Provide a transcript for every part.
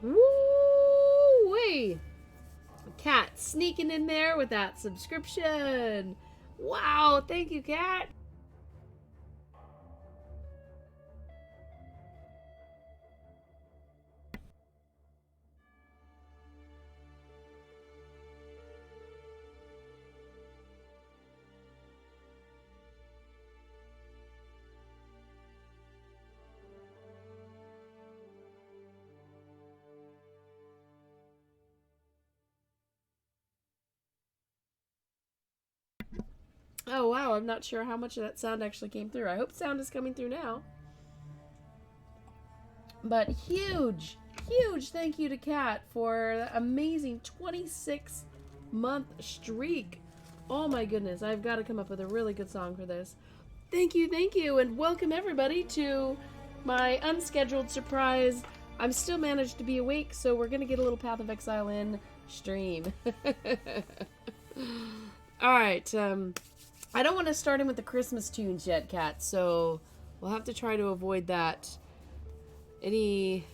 Woo-wee! Cat sneaking in there with that subscription. Wow, thank you, Cat. Oh, wow, I'm not sure how much of that sound actually came through. I hope sound is coming through now. But huge, huge thank you to Kat for the amazing 26-month streak. Oh my goodness, I've got to come up with a really good song for this. Thank you, and welcome everybody to my unscheduled surprise. I'm still managed to be awake, so we're going to get a little Path of Exile in stream. Alright, I don't want to start in with the Christmas tunes yet, Kat, so we'll have to try to avoid that. Any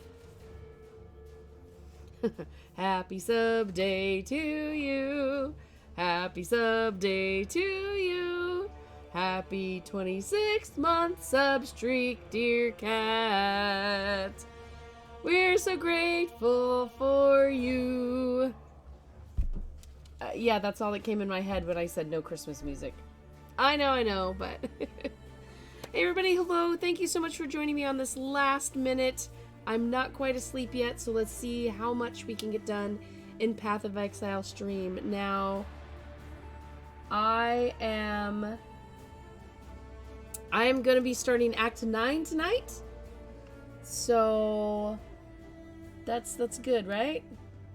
happy sub day to you. Happy sub day to you. Happy 26th month sub streak, dear Cat. We're so grateful for you. Yeah, that's all that came in my head when I said no Christmas music. I know, but... Hey everybody, hello. Thank you so much for joining me on this last minute. I'm not quite asleep yet, so let's see how much we can get done in Path of Exile stream. Now, I am going to be starting Act 9 tonight. So, that's good, right?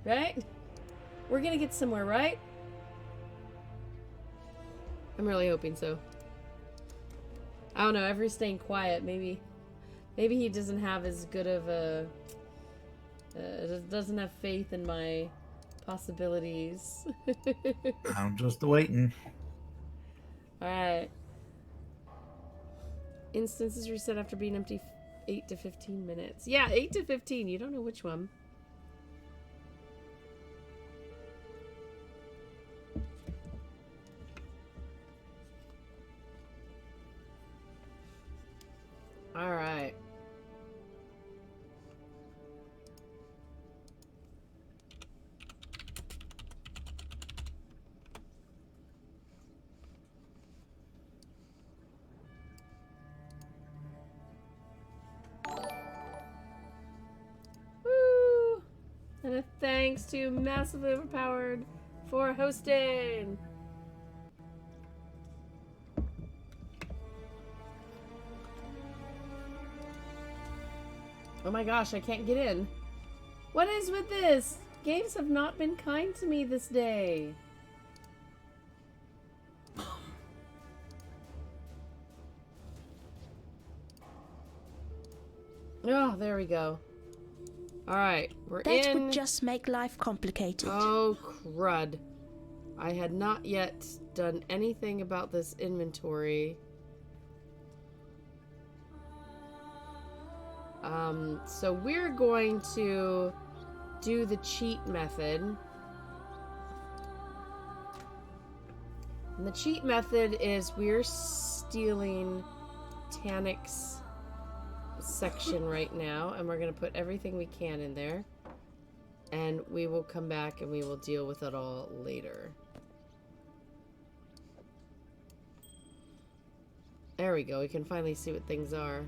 Right? We're going to get somewhere, right? I'm really hoping so. I don't know, Every's staying quiet. Maybe he doesn't have as good of a... doesn't have faith in my possibilities. I'm just waiting. Alright. Instances reset after being empty 8 to 15 minutes. Yeah, 8 to 15. You don't know which one. Alright. Woo! And a thanks to Massively Overpowered for hosting. Oh my gosh, I can't get in. What is with this? Games have not been kind to me this day. Oh, there we go. Alright, we're in. That would just make life complicated. Oh, crud. I had not yet done anything about this inventory. So we're going to do the cheat method. And the cheat method is we're stealing Tanik's section right now, and we're going to put everything we can in there. And we will come back and we will deal with it all later. There we go. We can finally see what things are.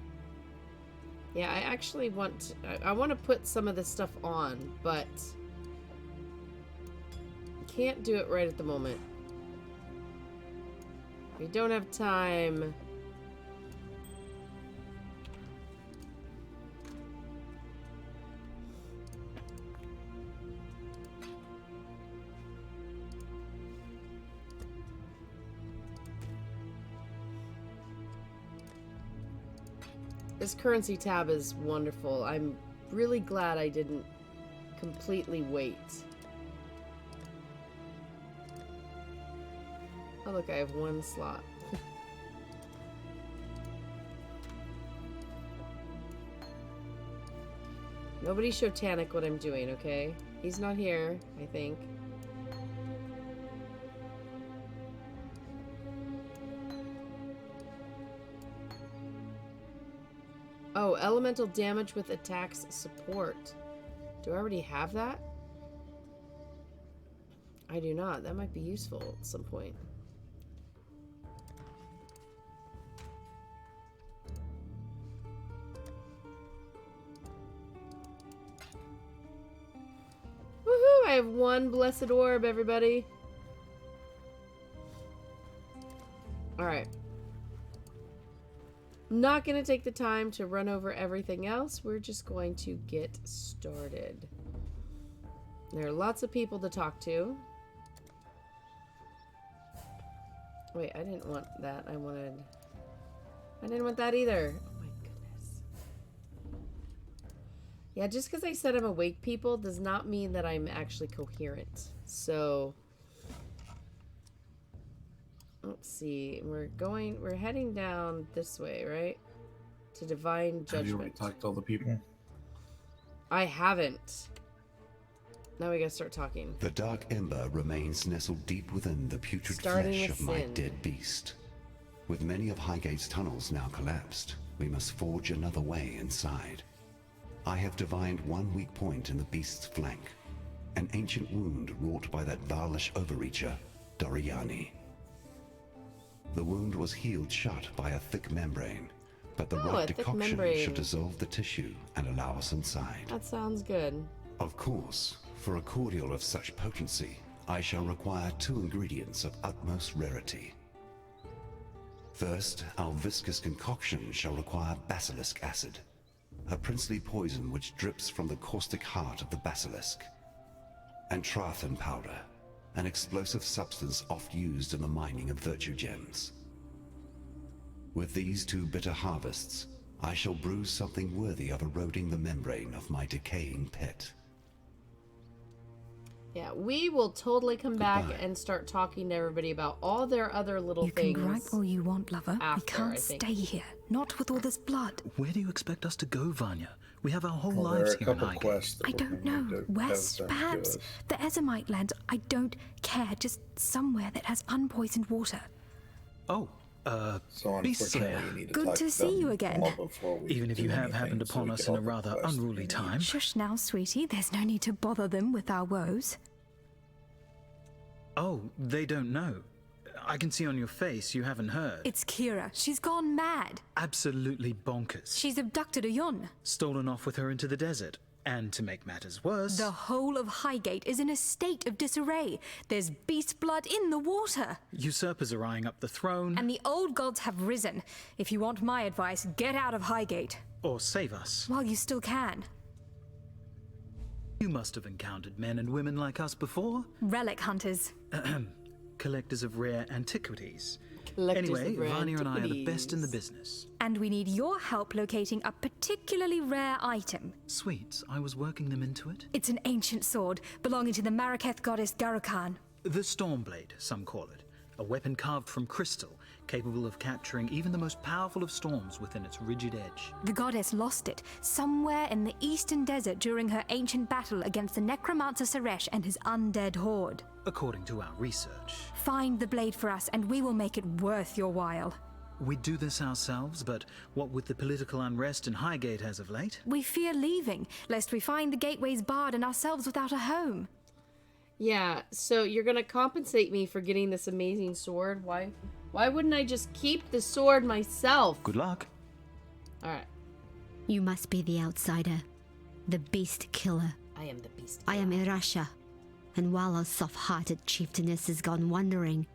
Yeah, I actually want... I want to put some of this stuff on, but... can't do it right at the moment. We don't have time. This currency tab is wonderful. I'm really glad I didn't completely wait. Oh look, I have one slot. Nobody show Tannic what I'm doing, okay? He's not here, I think. Oh, elemental damage with attacks support. Do I already have that? I do not. That might be useful at some point. Woohoo! I have one blessed orb, everybody. Alright. I'm not going to take the time to run over everything else. We're just going to get started. There are lots of people to talk to. Wait, I didn't want that. I didn't want that either. Oh my goodness. Yeah, just because I said I'm awake, people, does not mean that I'm actually coherent. So, let's see. We're heading down this way, right? To Divine Judgment. Have you already talked to all the people? I haven't. Now we gotta start talking. The dark ember remains nestled deep within the putrid Starting flesh with of my sin. dead beast. With many of Highgate's tunnels now collapsed, we must forge another way inside. I have divined one weak point in the beast's flank, an ancient wound wrought by that Varlish overreacher, Doriani. The wound was healed shut by a thick membrane, but the Oh, a right thick decoction membrane. should dissolve the tissue and allow us inside. That sounds good. Of course, for a cordial of such potency, I shall require 2 ingredients of utmost rarity. First, our viscous concoction shall require basilisk acid, a princely poison which drips from the caustic heart of the basilisk, and Trathan powder, an explosive substance oft used in the mining of virtue gems. With these 2 bitter harvests, I shall brew something worthy of eroding the membrane of my decaying pet. Yeah, we will totally come back Goodbye. and start talking to everybody about all their other little You things. can gripe all you want, lover. We after, can't I think. stay here. Not with all this blood. Where do you expect us to go, Vanya? We have our whole Well, there lives are a here in couple Highgate. quests that I we're don't gonna know. need to West, have done to perhaps? us. The Ezomite lands. I don't care. Just somewhere that has unpoisoned water. Oh, So Beast unfortunately, Slayer. we need to Good talk to see them you again. all before we Even if do you have anything, happened so upon we us get in all a the rather quests that we unruly need. time. Shush now, sweetie. There's no need to bother them with our woes. Oh, they don't know. I can see on your face you haven't heard. It's Kira. She's gone mad. Absolutely bonkers. She's abducted Ayon. Stolen off with her into the desert. And to make matters worse... The whole of Highgate is in a state of disarray. There's beast blood in the water. Usurpers are eyeing up the throne. And the old gods have risen. If you want my advice, get out of Highgate. Or save us. While you still can. You must have encountered men and women like us before. Relic hunters. Collectors of rare antiquities. Collectors Anyway, of rare Vanya and I are the best in the antiquities. business. And we need your help locating a particularly rare item. Sweet, I was working them into it. It's an ancient sword belonging to the Maraketh goddess Garukan. The Stormblade, some call it. A weapon carved from crystal, capable of capturing even the most powerful of storms within its rigid edge. The goddess lost it somewhere in the eastern desert during her ancient battle against the necromancer Suresh and his undead horde. According to our research. Find the blade for us and we will make it worth your while. We'd do this ourselves, but what with the political unrest in Highgate as of late? We fear leaving, lest we find the gateways barred and ourselves without a home. Yeah, so you're gonna compensate me for getting this amazing sword. Why wouldn't I just keep the sword myself? Good luck. Alright, You must be the outsider, the beast killer. I am the beast. I am Irasha, and while our soft-hearted chieftainess has gone wandering,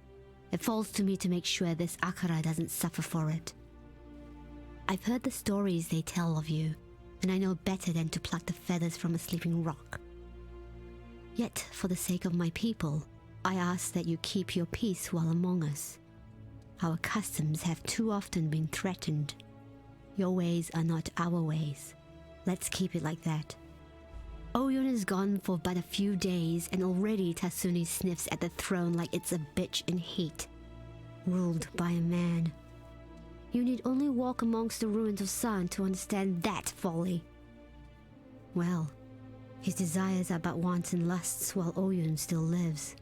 it falls to me to make sure this Akara doesn't suffer for it. I've heard the stories they tell of you, and I know better than to pluck the feathers from a sleeping rock. Yet, for the sake of my people, I ask that you keep your peace while among us. Our customs have too often been threatened. Your ways are not our ways. Let's keep it like that. Oyon is gone for but a few days, and already Tasuni sniffs at the throne like it's a bitch in heat, ruled by a man. You need only walk amongst the ruins of San to understand that folly. Well, his desires are but wanton lusts while Oyun still lives.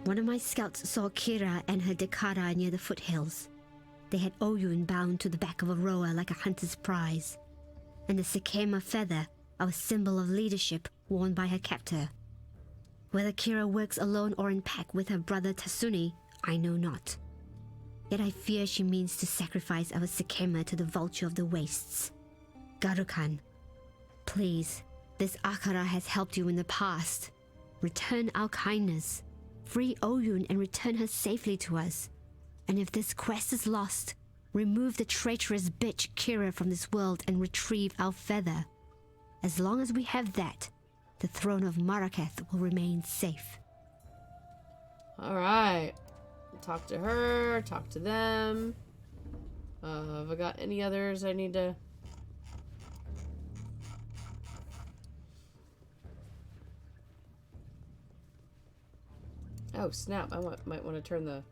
One of my scouts saw Kira and her Dekara near the foothills. They had Oyun bound to the back of a rower like a hunter's prize, and the Sakema feather, our symbol of leadership, worn by her captor. Whether Kira works alone or in pack with her brother Tasuni, I know not. Yet I fear she means to sacrifice our Sakema to the vulture of the wastes. Garukan, please, this Akara has helped you in the past. Return our kindness. Free Oyun and return her safely to us. And if this quest is lost, remove the traitorous bitch Kira from this world and retrieve our feather. As long as we have that, the throne of Marraketh will remain safe. Alright. Talk to her, talk to them. Have I got any others I need to... Oh, snap. I might want to turn the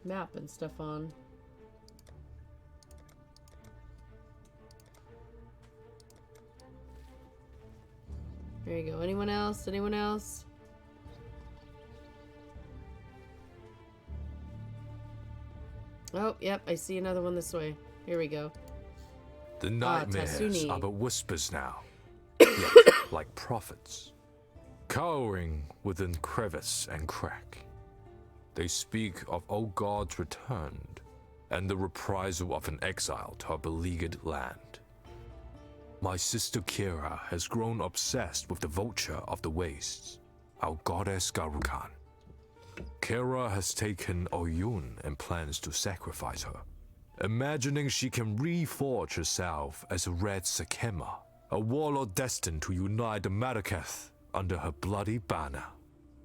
map and stuff on. There you go. Anyone else? Anyone else? Oh, yep. I see another one this way. Here we go. The nightmares Tasuni. are but whispers now, yet like prophets, cowering within crevice and crack. They speak of old gods returned, and the reprisal of an exile to our beleaguered land. My sister Kira has grown obsessed with the vulture of the wastes, our goddess Garukan. Kira has taken Oyun and plans to sacrifice her, imagining she can reforge herself as a Red Sakema, a warlord destined to unite the Marraketh under her bloody banner.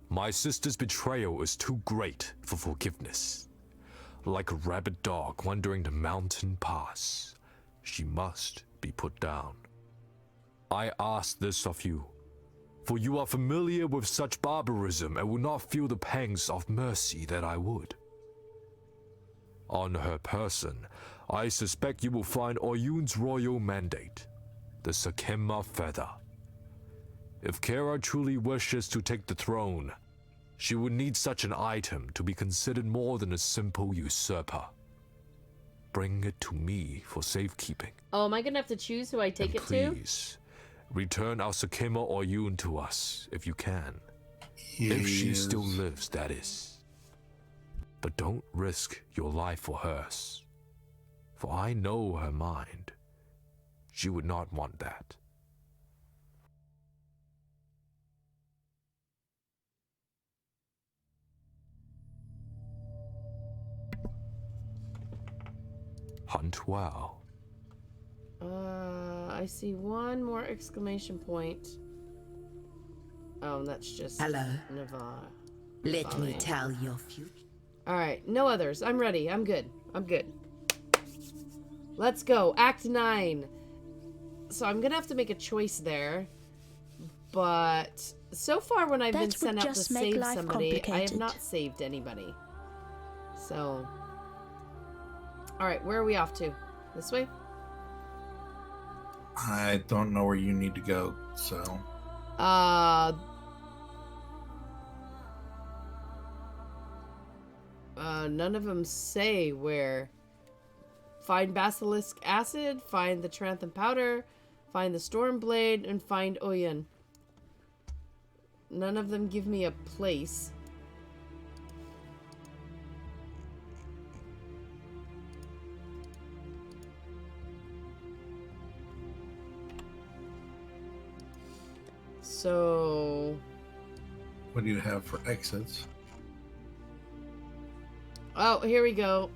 My sister's betrayal is too great for forgiveness. Like a rabid dog wandering the mountain pass, she must be put down. I ask this of you, for you are familiar with such barbarism and will not feel the pangs of mercy that I would. On her person, I suspect you will find Oyun's royal mandate, the Sakema feather. If Kira truly wishes to take the throne, she would need such an item to be considered more than a simple usurper. Bring it to me for safekeeping. Oh, am I gonna have to choose who I take And it to? please, return our Sakema Oyun to us if you can. If she still lives, that is. But don't risk your life for hers. For I know her mind. She would not want that. Hunt well. I see one more exclamation point. Oh, that's just Hello. Navarre. Let me Fine. tell your future. Alright, no others. I'm ready. I'm good. I'm good. Let's go. Act 9. So I'm gonna have to make a choice there. But so far when I've been That sent would out to just make save life somebody, I have complicated. not saved anybody. So... Alright, where are we off to? This way? I don't know where you need to go, so None of them say where. Find basilisk acid, find the Trantham powder, find the storm blade, and find Oyun. None of them give me a place. So... what do you have for exits? Oh, here we go.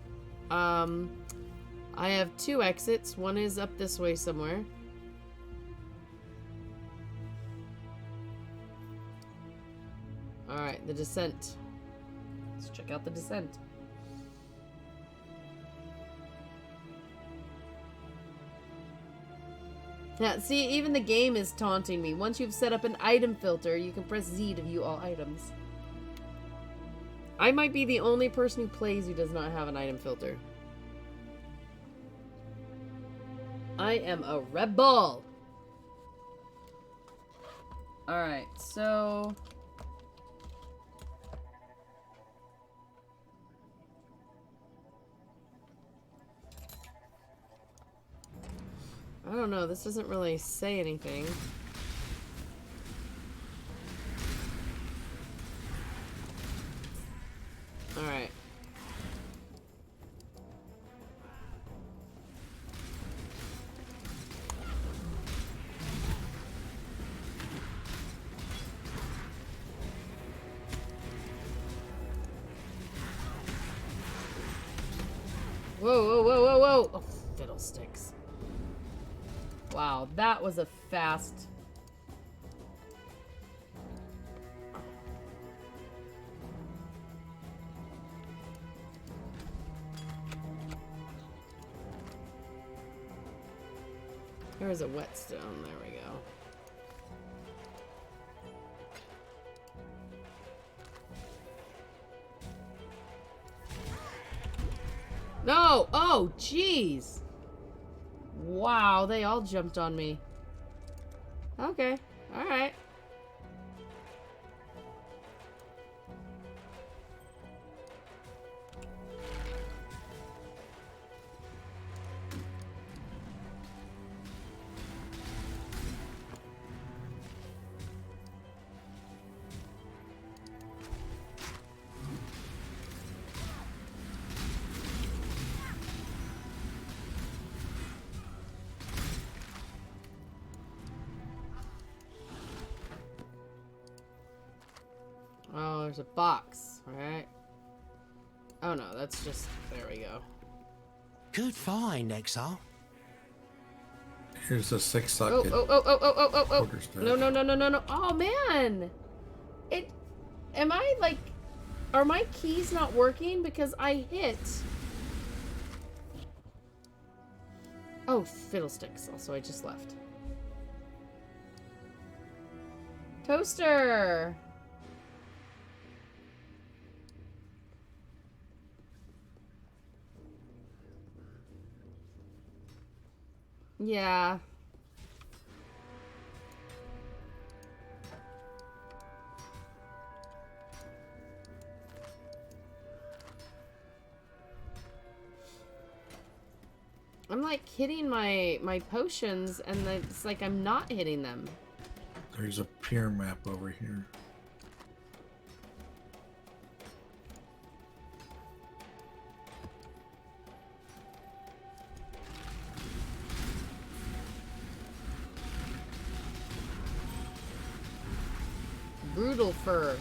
I have 2 exits. One is up this way somewhere. Alright, the descent. Let's check out the descent. Yeah, see, even the game is taunting me. Once you've set up an item filter, you can press Z to view all items. I might be the only person who plays who does not have an item filter. I am a rebel. Alright, so... I don't know, this doesn't really say anything. Alright. Whoa, whoa, whoa, whoa, whoa! Oh, fiddlesticks. Wow, that was a fast... There was a whetstone. There we go. No! Oh, jeez! Wow, they all jumped on me. Okay, alright. Oh, there's a box, right? Oh no, that's just... There we go. Good find, Exile. Here's a 6 Oh, socket. oh, oh, oh, oh, oh, oh, oh! Quarterstaff. No, no, no, no, no, no. Oh, man! It... Am I, like... Are my keys not working? Because I hit... Oh, fiddlesticks. Also, I just left. Toaster! Yeah. I'm like hitting my potions and it's like I'm not hitting them. There's a pier map over here. Brutal fur.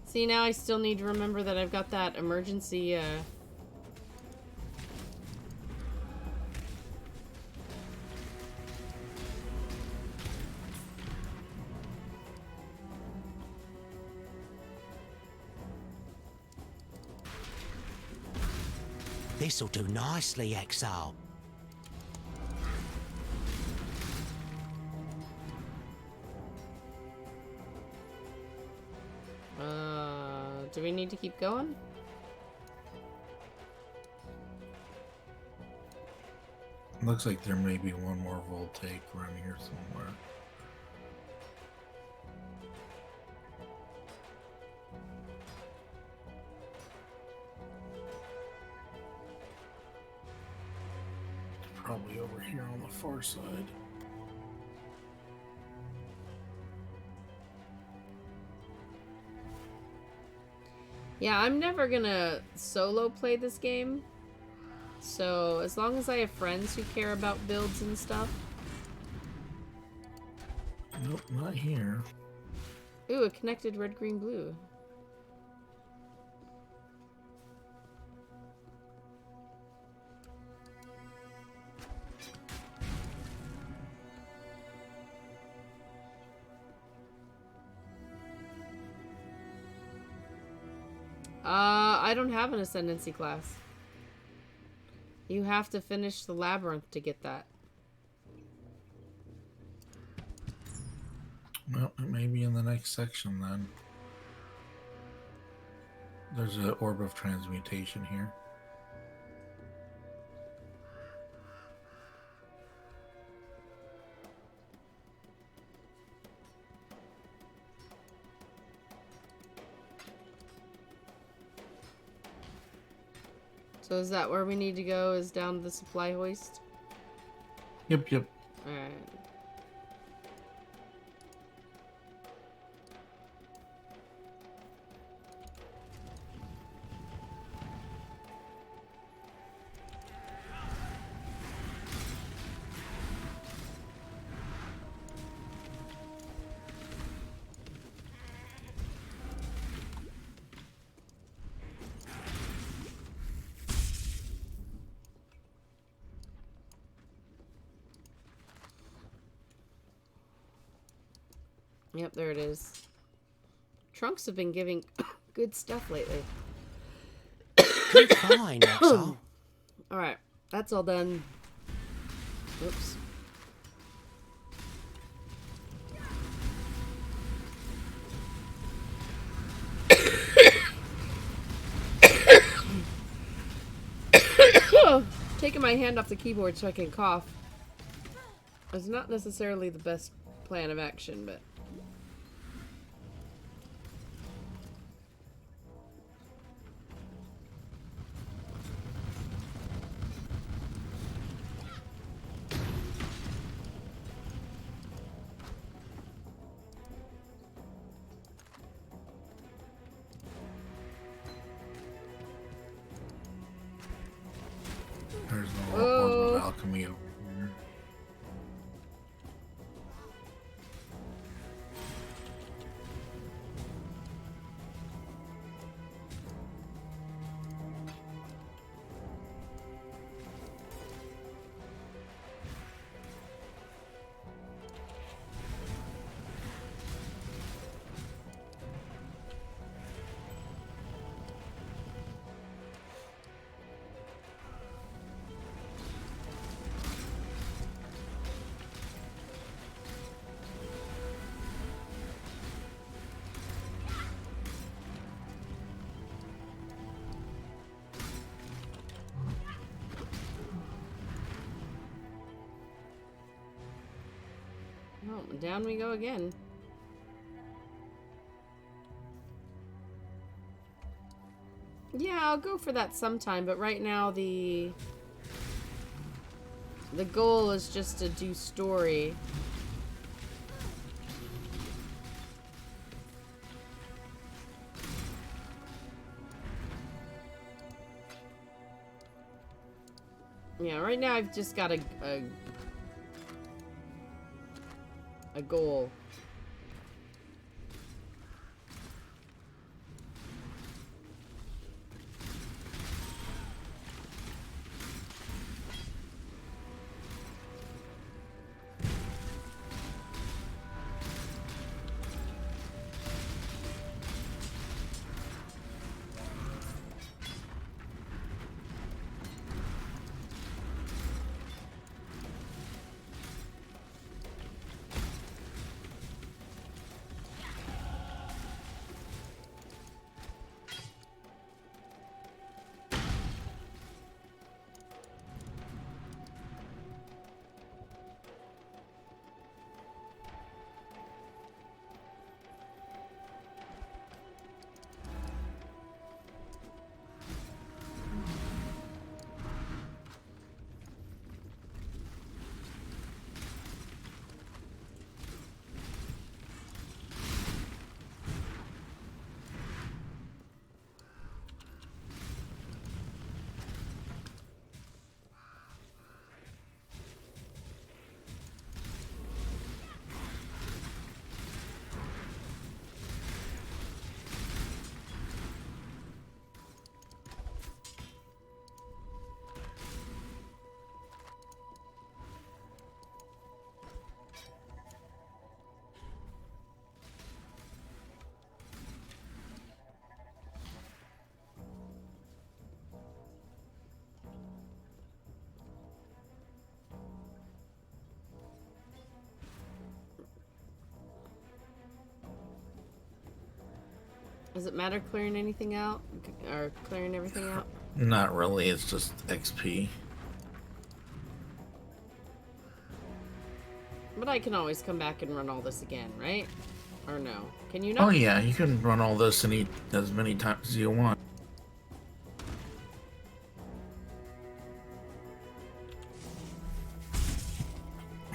See, now I still need to remember that I've got that emergency, This'll do nicely, Exile. do we need to keep going? Looks like there may be one more voltaic around here somewhere. probably over here on the far side. Yeah, I'm never gonna solo play this game. So, as long as I have friends who care about builds and stuff. Nope, not here. Ooh, a connected red, green, blue. I don't have an ascendancy class. You have to finish the labyrinth to get that. Well, it may be in the next section then. There's an orb of transmutation here. So is that where we need to go, is down to the supply hoist? Yep, yep. Alright. Yep, there it is. Trunks have been giving good stuff lately. Good find, Exile. Alright, that's all done. Oops. Taking my hand off the keyboard so I can cough is not necessarily the best plan of action, but... There's the orb of alchemy over here. Oh, down we go again. Yeah, I'll go for that sometime, but right now the goal is just to do story. Yeah, right now I've just got a goal. Does it matter clearing anything out? Or clearing everything out? Not really, it's just XP. But I can always come back and run all this again, right? Or no? Can you not? Oh yeah, you can run all this and eat as many times as you want.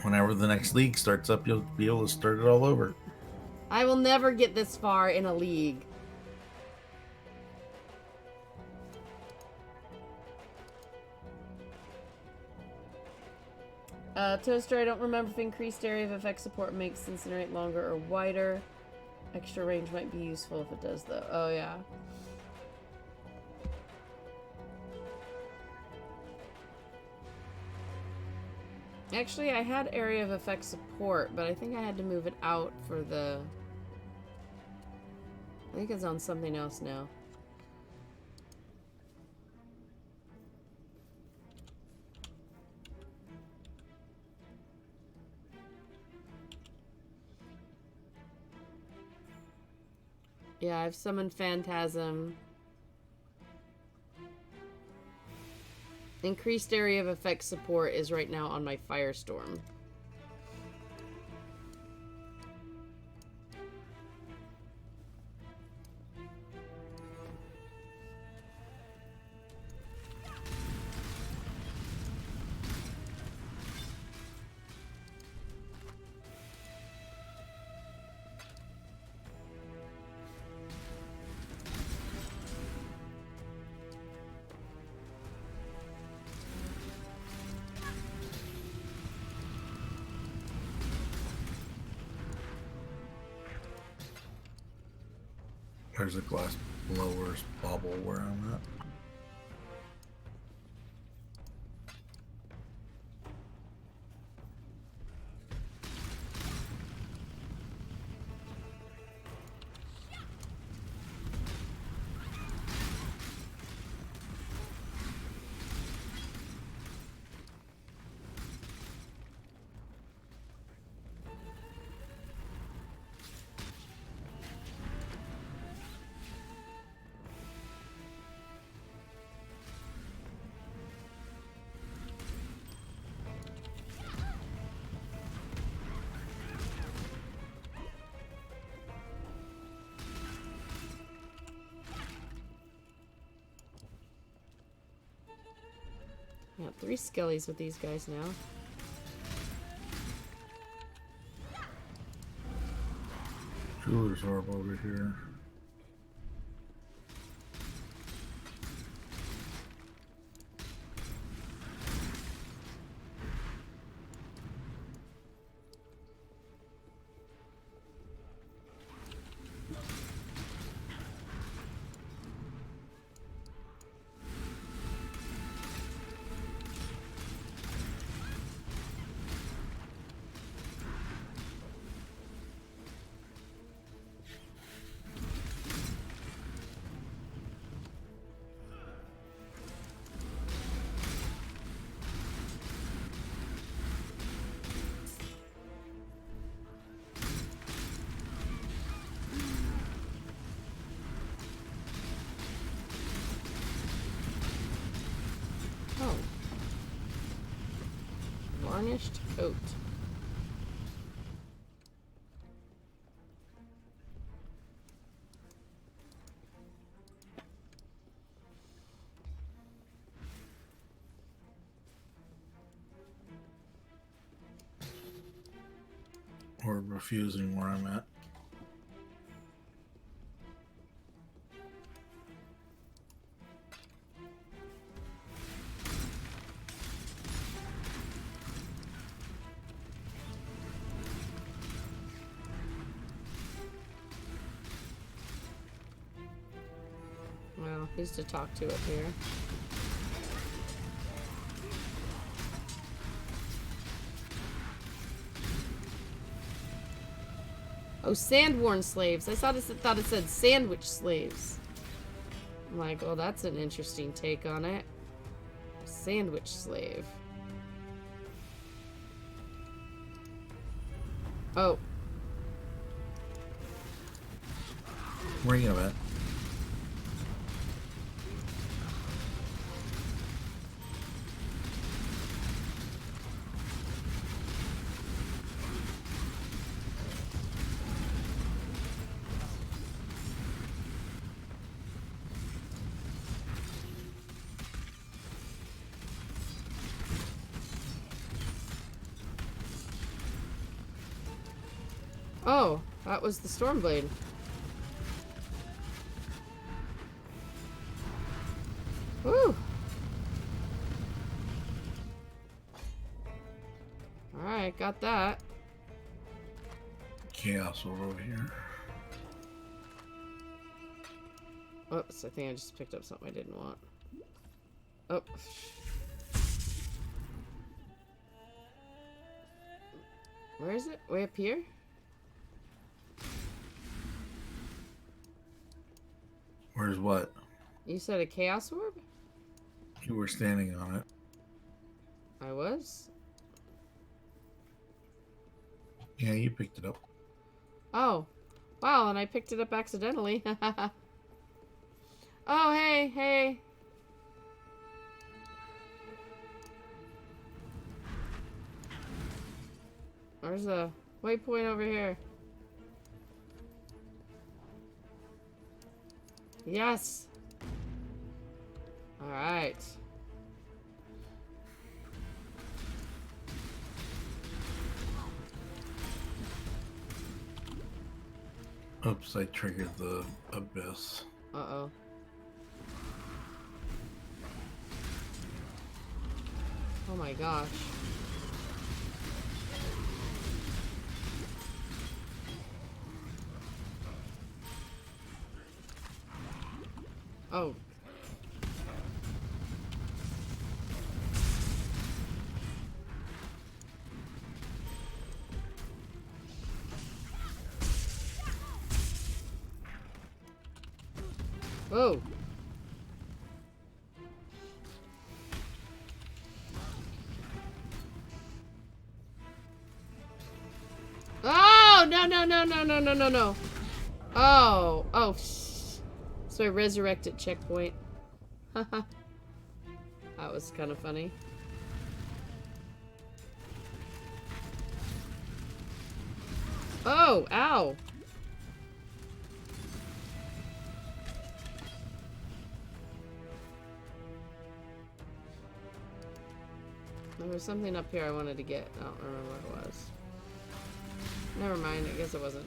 Whenever the next league starts up, you'll be able to start it all over. I will never get this far in a league. Toaster, I don't remember if increased area of effect support makes Incinerate longer or wider. Extra range might be useful if it does, though. Oh, yeah. Actually, I had area of effect support, but I think I had to move it out for the... I think it's on something else now. Yeah, I've summoned Phantasm. Increased area of effect support is right now on my Firestorm. There's a glass blower's bubble where I'm at. Got 3 skellies with these guys now. Jeweler's orb over here. Oh. Varnished oat. Or refusing where I'm at. Well, who's to talk to up here? Oh, Sandworn slaves. I thought it said sandwich slaves. I'm like, well, that's an interesting take on it. Sandwich slave. Oh. Where are you at? Oh, that was the Stormblade. Woo! Alright, got that. Chaos over here. Oops, I think I just picked up something I didn't want. Oh. Where is it? Way up here? Where's what? You said a chaos orb? You were standing on it. I was? Yeah, you picked it up. Oh. Wow, and I picked it up accidentally. Oh, hey, hey. There's a waypoint over here. Yes. All right. Oops, I triggered the abyss. Uh-oh. Oh my gosh. Oh. Whoa. Oh, no, no, no, no, no, no, no, no. Oh, oh. So I resurrected checkpoint. Haha. That was kind of funny. Oh, ow. There was something up here I wanted to get. I don't remember what it was. Never mind, I guess it wasn't.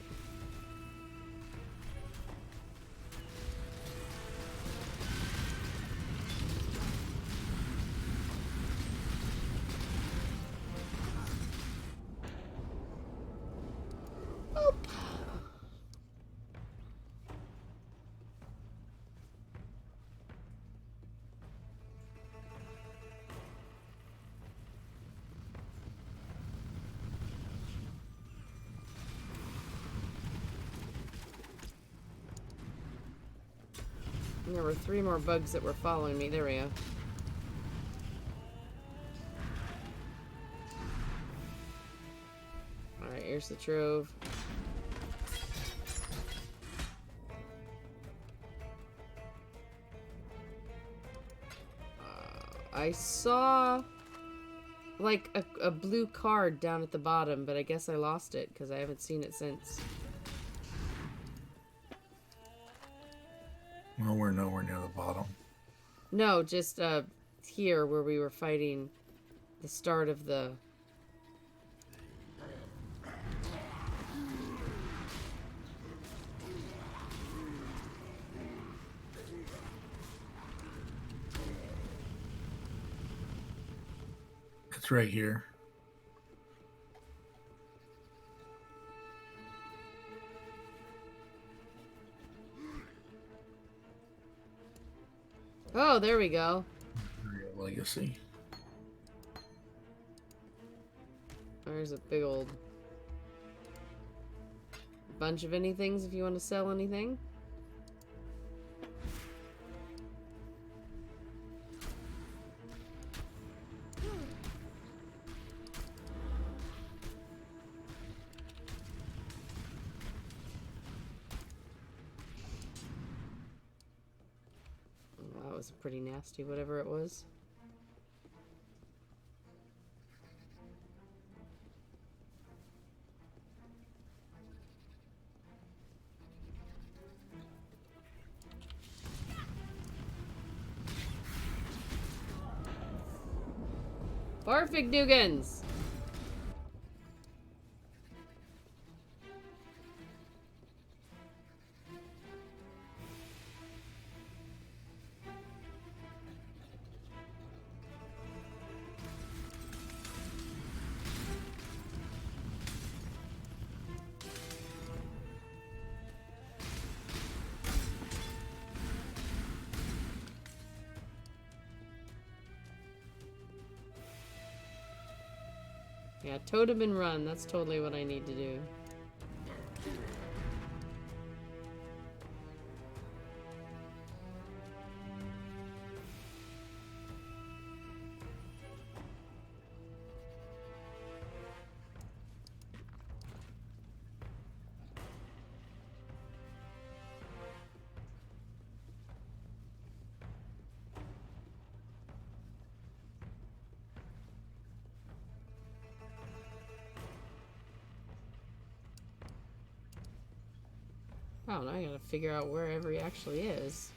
And there were 3 more bugs that were following me. There we go. Alright, here's the trove. I saw like a blue card down at the bottom, but I guess I lost it because I haven't seen it since. Well, we're nowhere near the bottom. No, just here where we were fighting the start of the... It's right here. Oh, there we go. Legacy. There's a big old bunch of anythings if you want to sell anything. That was pretty nasty, whatever it was. Barfig Dugans! Yeah, totem and run. That's totally what I need to do. Oh, now I gotta figure out where every actually is.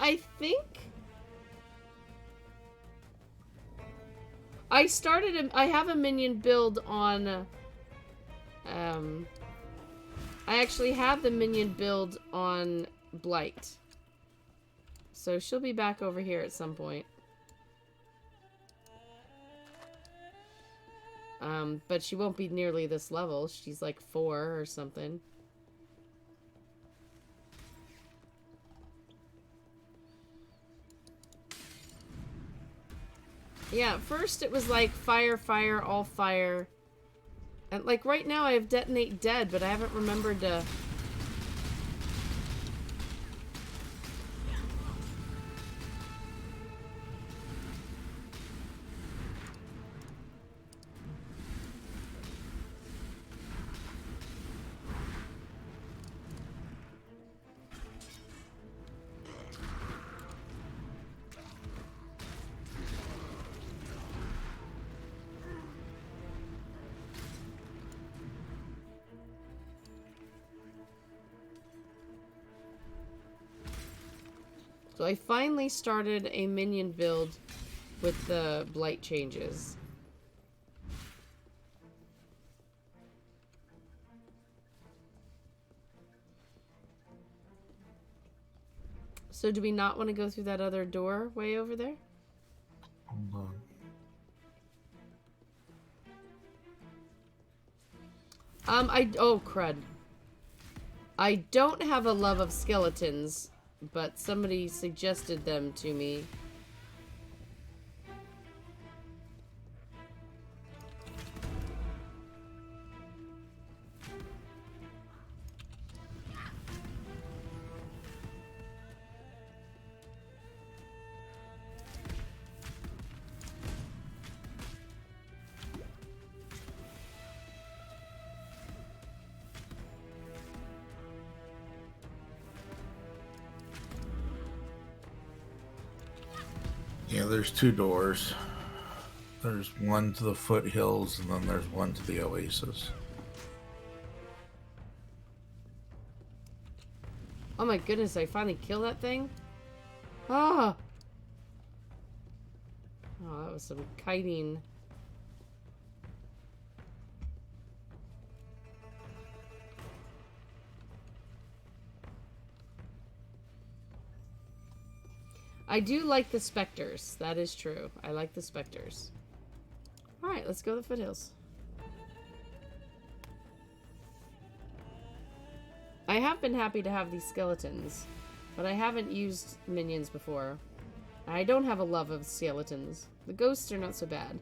I think I started I have a minion build on I actually have the minion build on Blight. So she'll be back over here at some point. But she won't be nearly this level. She's like 4 or something. Yeah, at first it was like fire, fire, all fire. And like right now I have detonate dead, but I haven't remembered to... So I finally started a minion build with the blight changes. So do we not want to go through that other door way over there? Hold on. Oh crud. I don't have a love of skeletons, but somebody suggested them to me. Yeah, there's 2 doors. There's one to the foothills, and then there's one to the oasis. Oh my goodness, I finally killed that thing? Ah! Oh, that was some kiting. I do like the specters. That is true. I like the specters. Alright, let's go to the foothills. I have been happy to have these skeletons, but I haven't used minions before. I don't have a love of skeletons. The ghosts are not so bad.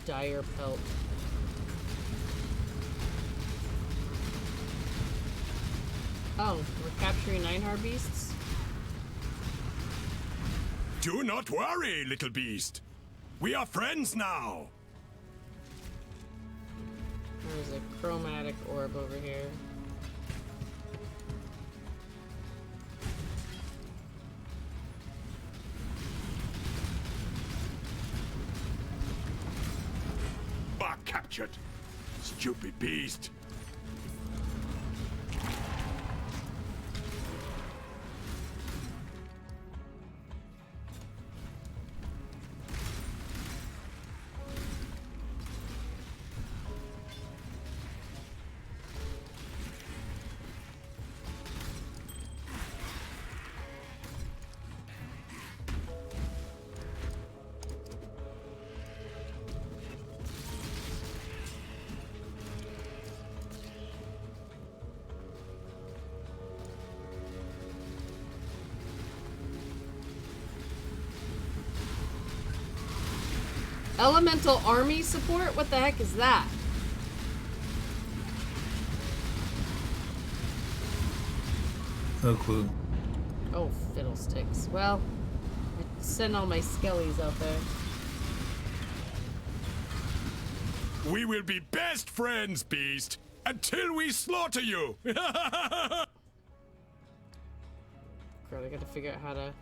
dire pelt. Oh, we're capturing Einhar beasts? Do not worry, little beast. We are friends now. There's a chromatic orb over here. Bark captured. Stupid beast. Elemental army support? What the heck is that? No clue. Oh, fiddlesticks. Well, I send all my skellies out there. We will be best friends, beast, until we slaughter you. God, I gotta figure out how to...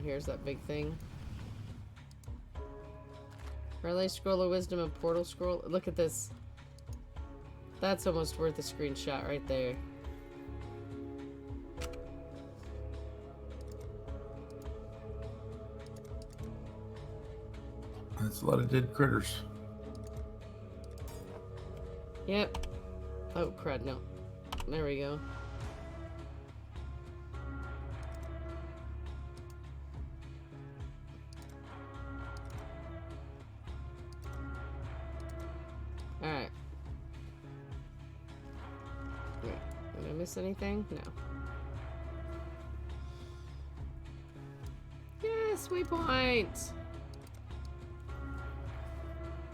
Here's that big thing. Relay Scroll of Wisdom and Portal Scroll. Look at this. That's almost worth a screenshot right there. That's a lot of dead critters. Yep. Oh, crud, no. There we go. Alright. Wait, did I miss anything? No. Yes, waypoint!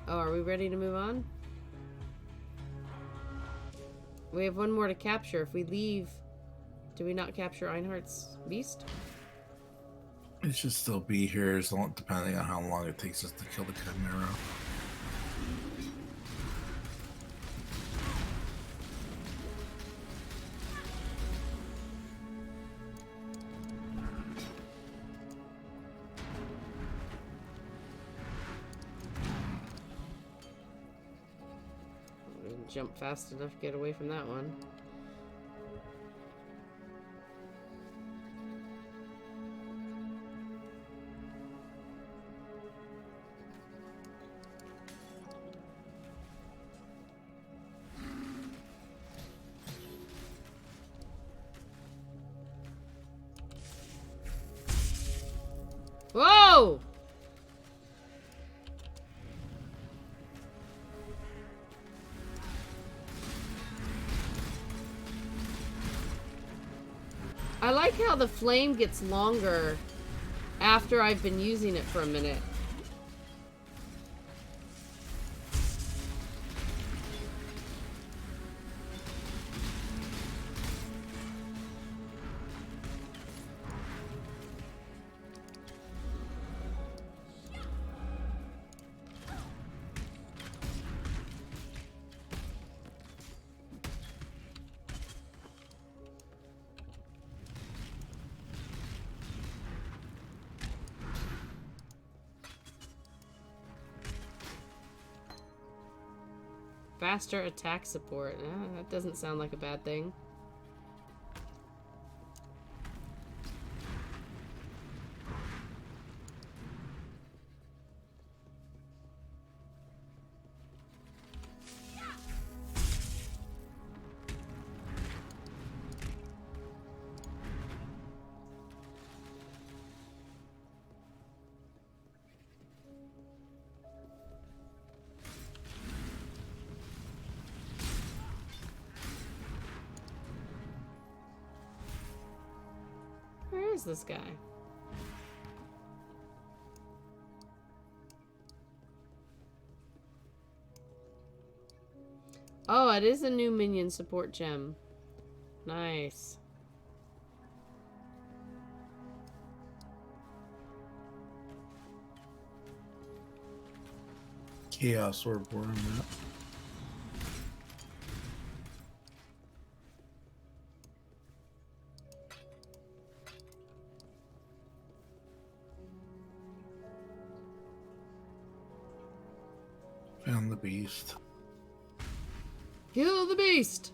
Oh, are we ready to move on? We have one more to capture. If we leave, do we not capture Einhard's beast? It should still be here, as long, depending on how long it takes us to kill the Chimera. Jump fast enough to get away from that one. Whoa! I like how the flame gets longer after I've been using it for a minute. Faster attack support. That doesn't sound like a bad thing. is this guy? Oh, it is a new minion support gem. Nice. Chaos Orb, where I'm at. Found the beast. Kill the beast!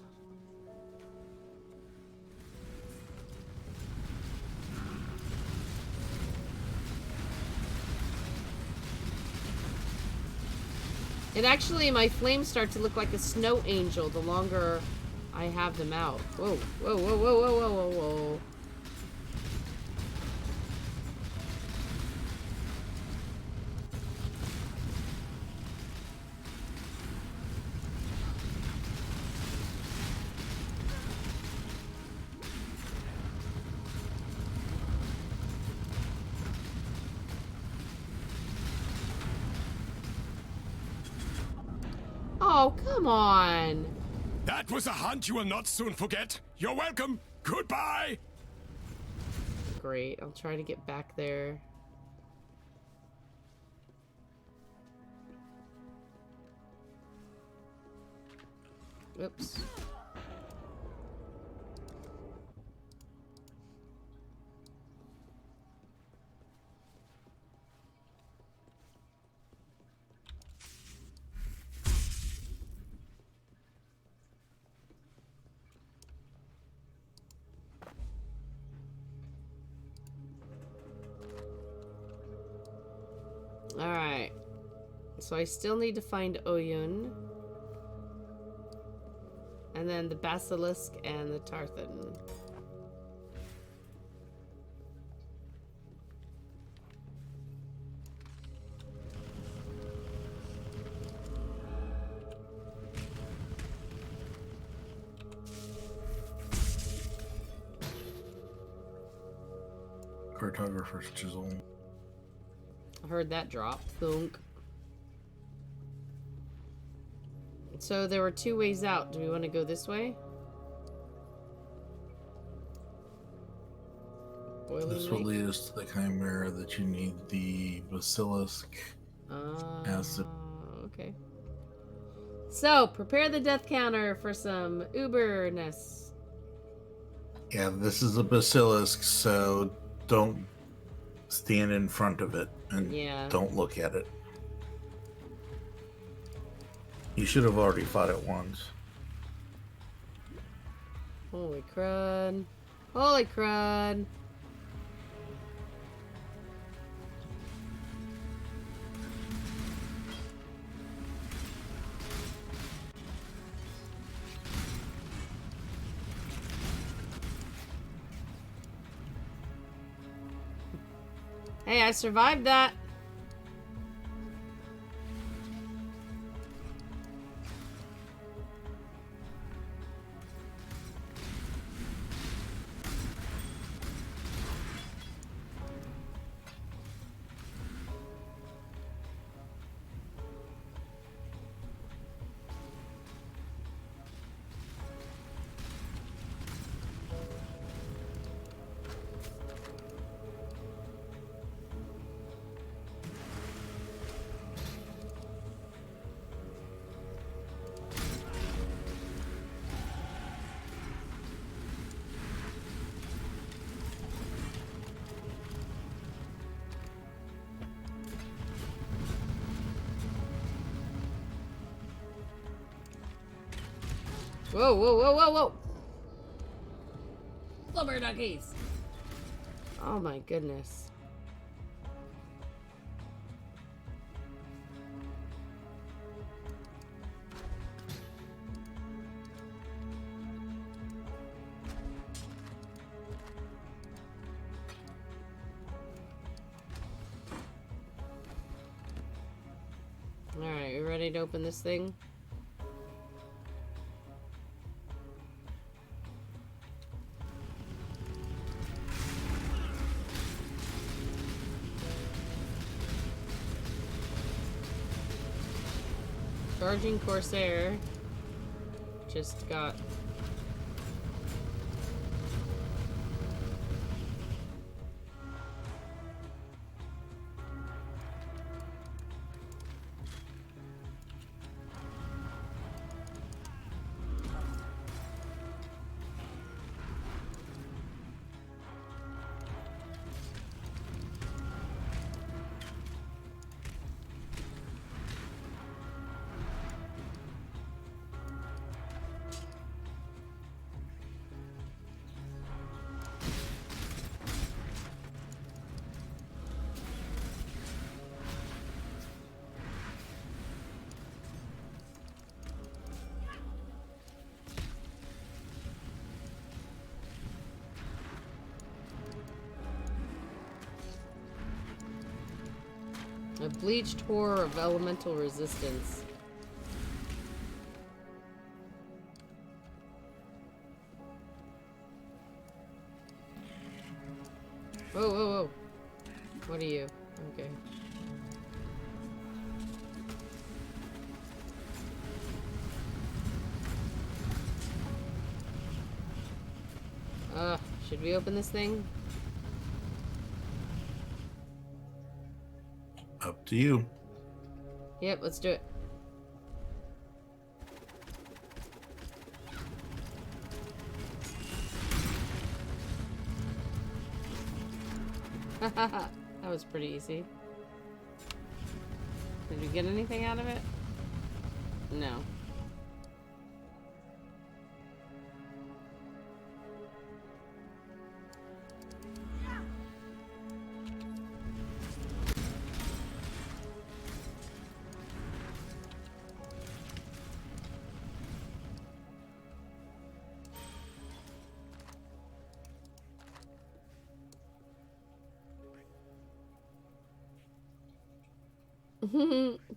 And actually, my flames start to look like a snow angel the longer I have them out. Whoa, whoa, whoa, whoa, whoa, whoa, whoa, whoa. Oh, come on. That was a hunt you will not soon forget. You're welcome. Goodbye. Great. I'll try to get back there. Oops. Alright. So I still need to find Oyun. And then the Basilisk and the Tarthan. Cartographer's Chisel. I heard that drop. Thunk. So there were two ways out. Do we want to go this way? Boiling This will Lake? lead us to the Chimera that you need the Basilisk acid. Okay. So, prepare the death counter for some Uberness. Yeah, this is a Basilisk, so don't stand in front of it and Yeah. don't look at it. You should have already fought it once. Holy crud. Holy crud. Hey, I survived that. Whoa, whoa, whoa, whoa, whoa! Flubber duckies! Oh my goodness. Alright, you ready to open this thing? Charging Corsair. Just got... A bleached horror of elemental resistance. Whoa, whoa, whoa. What are you? Okay. Should we open this thing? Up to you. Yep, let's do it. That was pretty easy. Did we get anything out of it? No.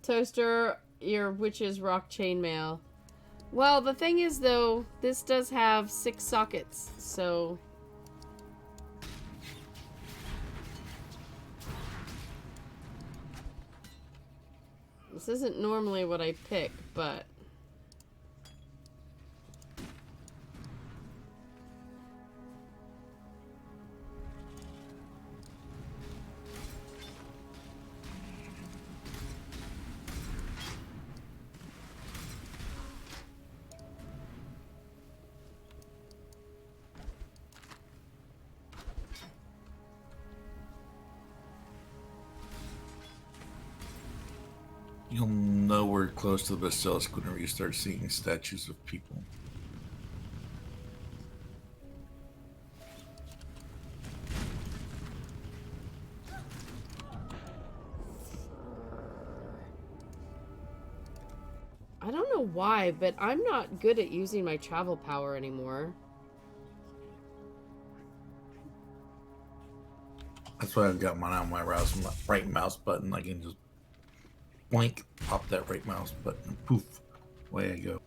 Toaster, your witch's rock chainmail. Well, the thing is, though, this does have 6 sockets, so... This isn't normally what I pick, but... You'll know we're close to the basilisk whenever you start seeing statues of people. I don't know why, but I'm not good at using my travel power anymore. That's why I've got mine on my right mouse button. I can just blink, pop that right mouse button, and poof, away I go.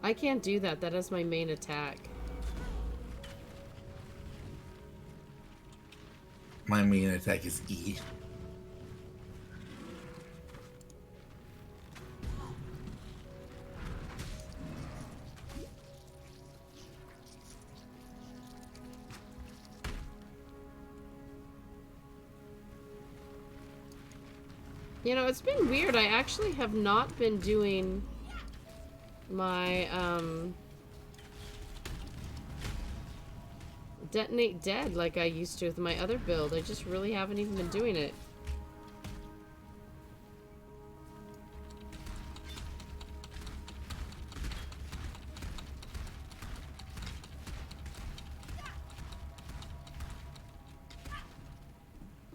I can't do that. That is my main attack. My main attack is E. You know, it's been weird. I actually have not been doing my, Detonate Dead like I used to with my other build. I just really haven't even been doing it.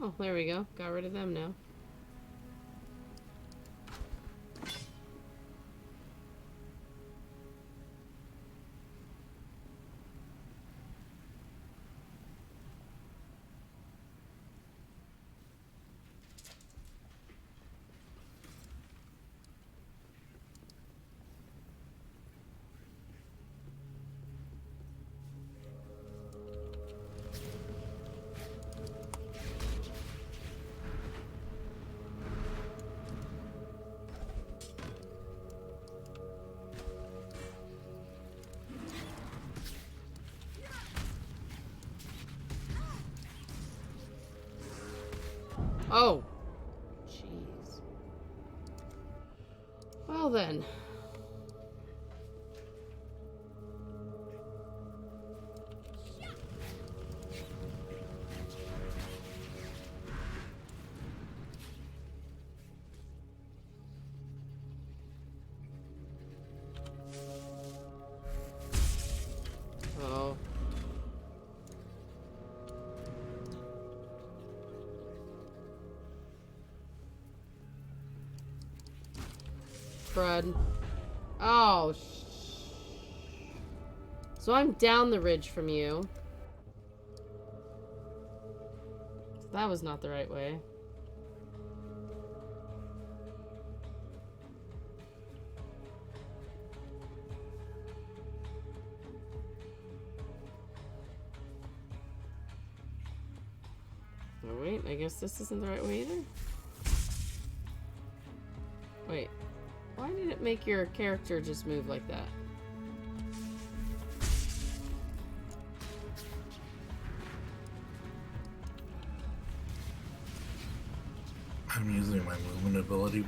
Oh, there we go. Got rid of them now. Oh. Jeez. Well then. Oh. Crud. Oh, so I'm down the ridge from you. That was not the right way. Oh, wait, I guess this isn't the right way either. Wait, why did it make your character just move like that? I'm using my movement ability.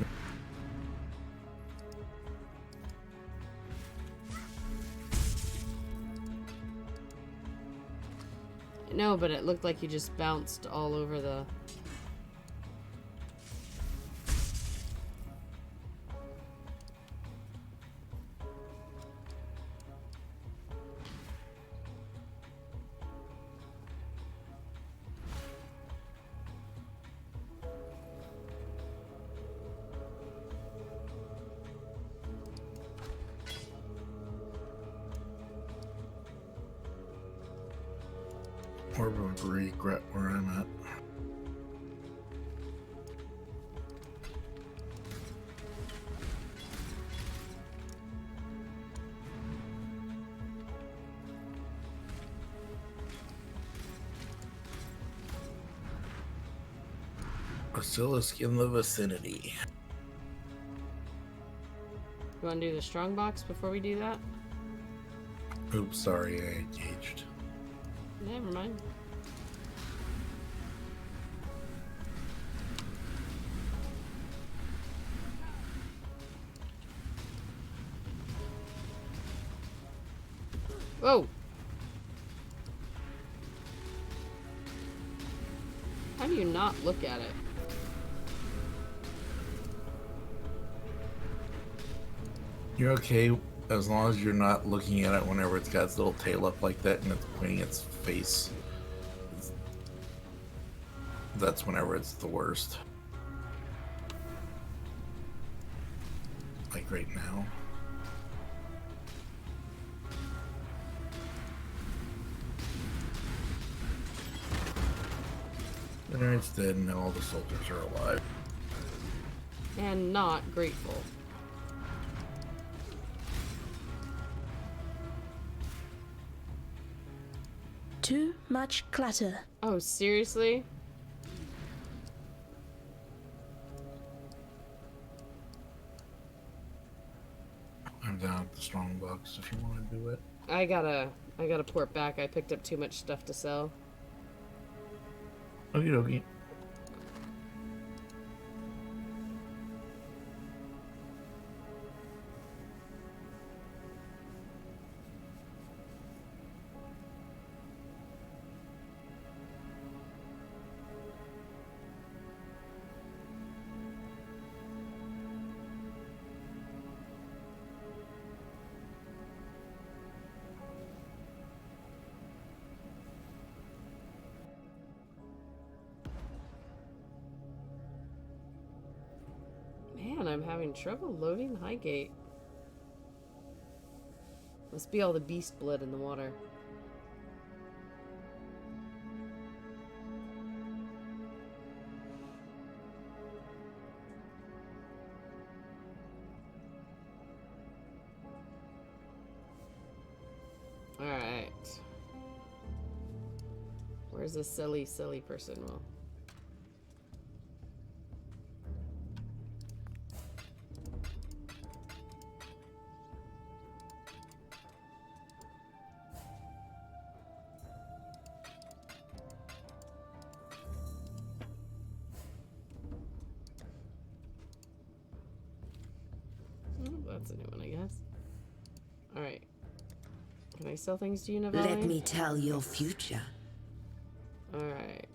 No, but it looked like you just bounced all over the... Or would regret where I'm at. Basilisk in the vicinity. You want to do the strong box before we do that? Oops, sorry, I engaged. Never mind. Whoa! How do you not look at it? You're okay as long as you're not looking at it whenever it's got its little tail up like that and it's pointing its face. That's whenever it's the worst. Like right now. There it's dead and now all the soldiers are alive. And not grateful. Too much clutter. Oh, seriously? I'm down at the strong box if you want to do it. I gotta port back. I picked up too much stuff to sell. Okie dokie. Man, I'm having trouble loading Highgate. Must be all the beast blood in the water. Alright. Where's this silly person? Well, that's a new one, I guess. Alright. Can I sell things to you, Navali? Let me tell your future. Alright.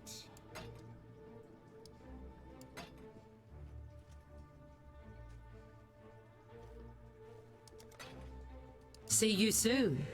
See you soon.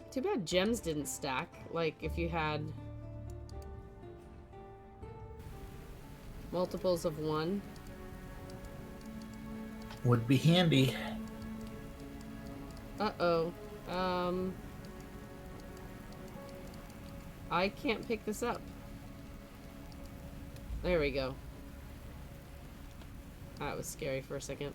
Too bad gems didn't stack. Like, if you had multiples of 1. Would be handy. Uh-oh. I can't pick this up. There we go. That was scary for a second.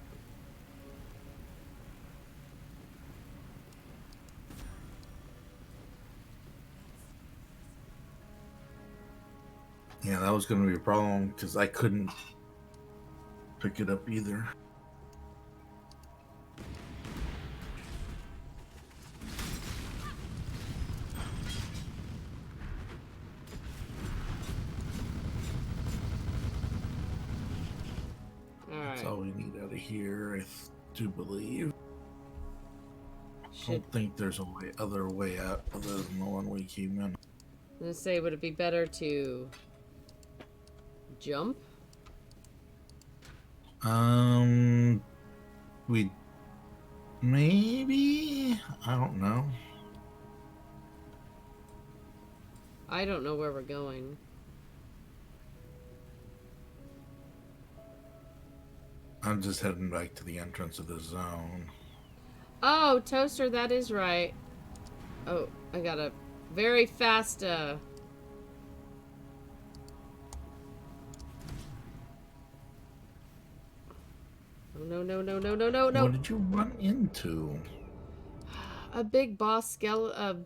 Yeah, that was going to be a problem because I couldn't pick it up either. That's all we need out of here, I do believe. I don't think there's a other way out other than the one we came in. I'm gonna say, would it be better to jump? We maybe, I don't know. I don't know where we're going. I'm just heading back to the entrance of the zone. Oh, Toaster, that is right. Oh, I got a very fast, Oh, no, no, no, no, no, no, no. What did you run into? A big boss skeleton.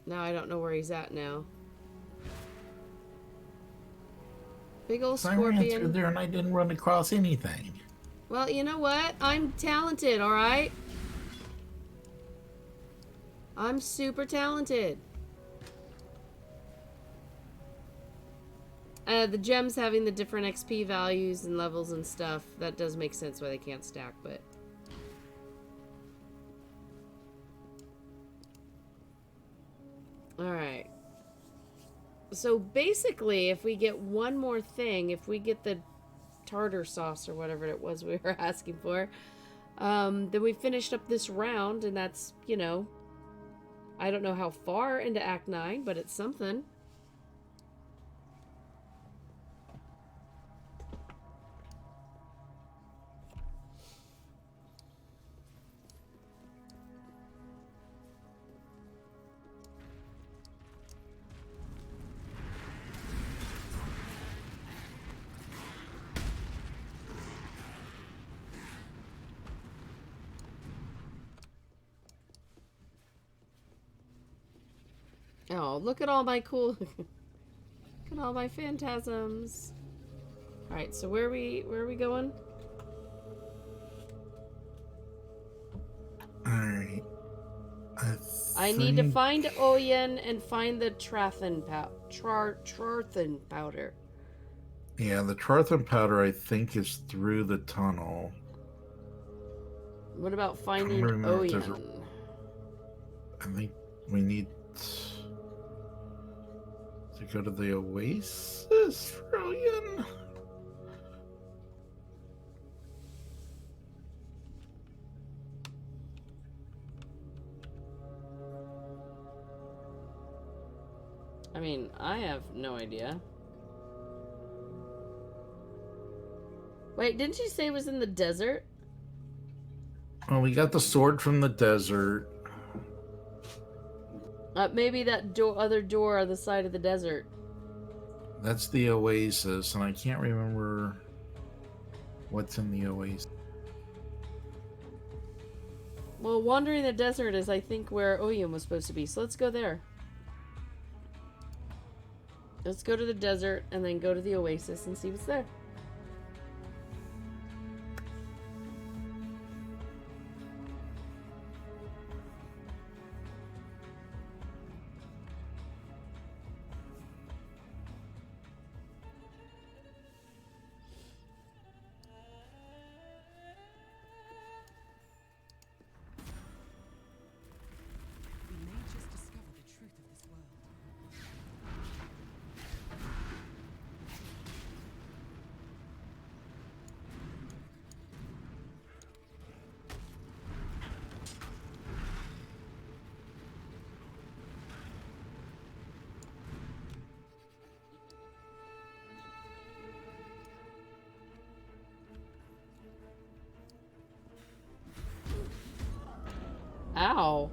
Now I don't know where he's at now. Big old I ran through scorpion. there and I didn't run across anything. Well, you know what? I'm talented, alright? I'm super talented. The gems having the different XP values and levels and stuff, that does make sense why they can't stack, but... Alright. So basically, if we get one more thing, if we get the tartar sauce or whatever it was we were asking for, then we finished up this round, and that's, you know, I don't know how far into Act 9, but it's something. Oh, look at all my cool... look at all my phantasms. Alright, so where are we going? Alright. I need to find Oyen and find the Trathan powder. Yeah, the Trathan powder I think is through the tunnel. What about finding remember if there's Oyen? I think we need to go to the Oasis for Oyen. I mean, I have no idea. Wait, didn't you say it was in the desert? Well, we got the sword from the desert. Maybe that other door on the side of the desert. That's the Oasis, and I can't remember what's in the Oasis. Well, wandering the desert is, I think, where Oyun was supposed to be. So let's go there. Let's go to the desert and then go to the oasis and see what's there. Ow.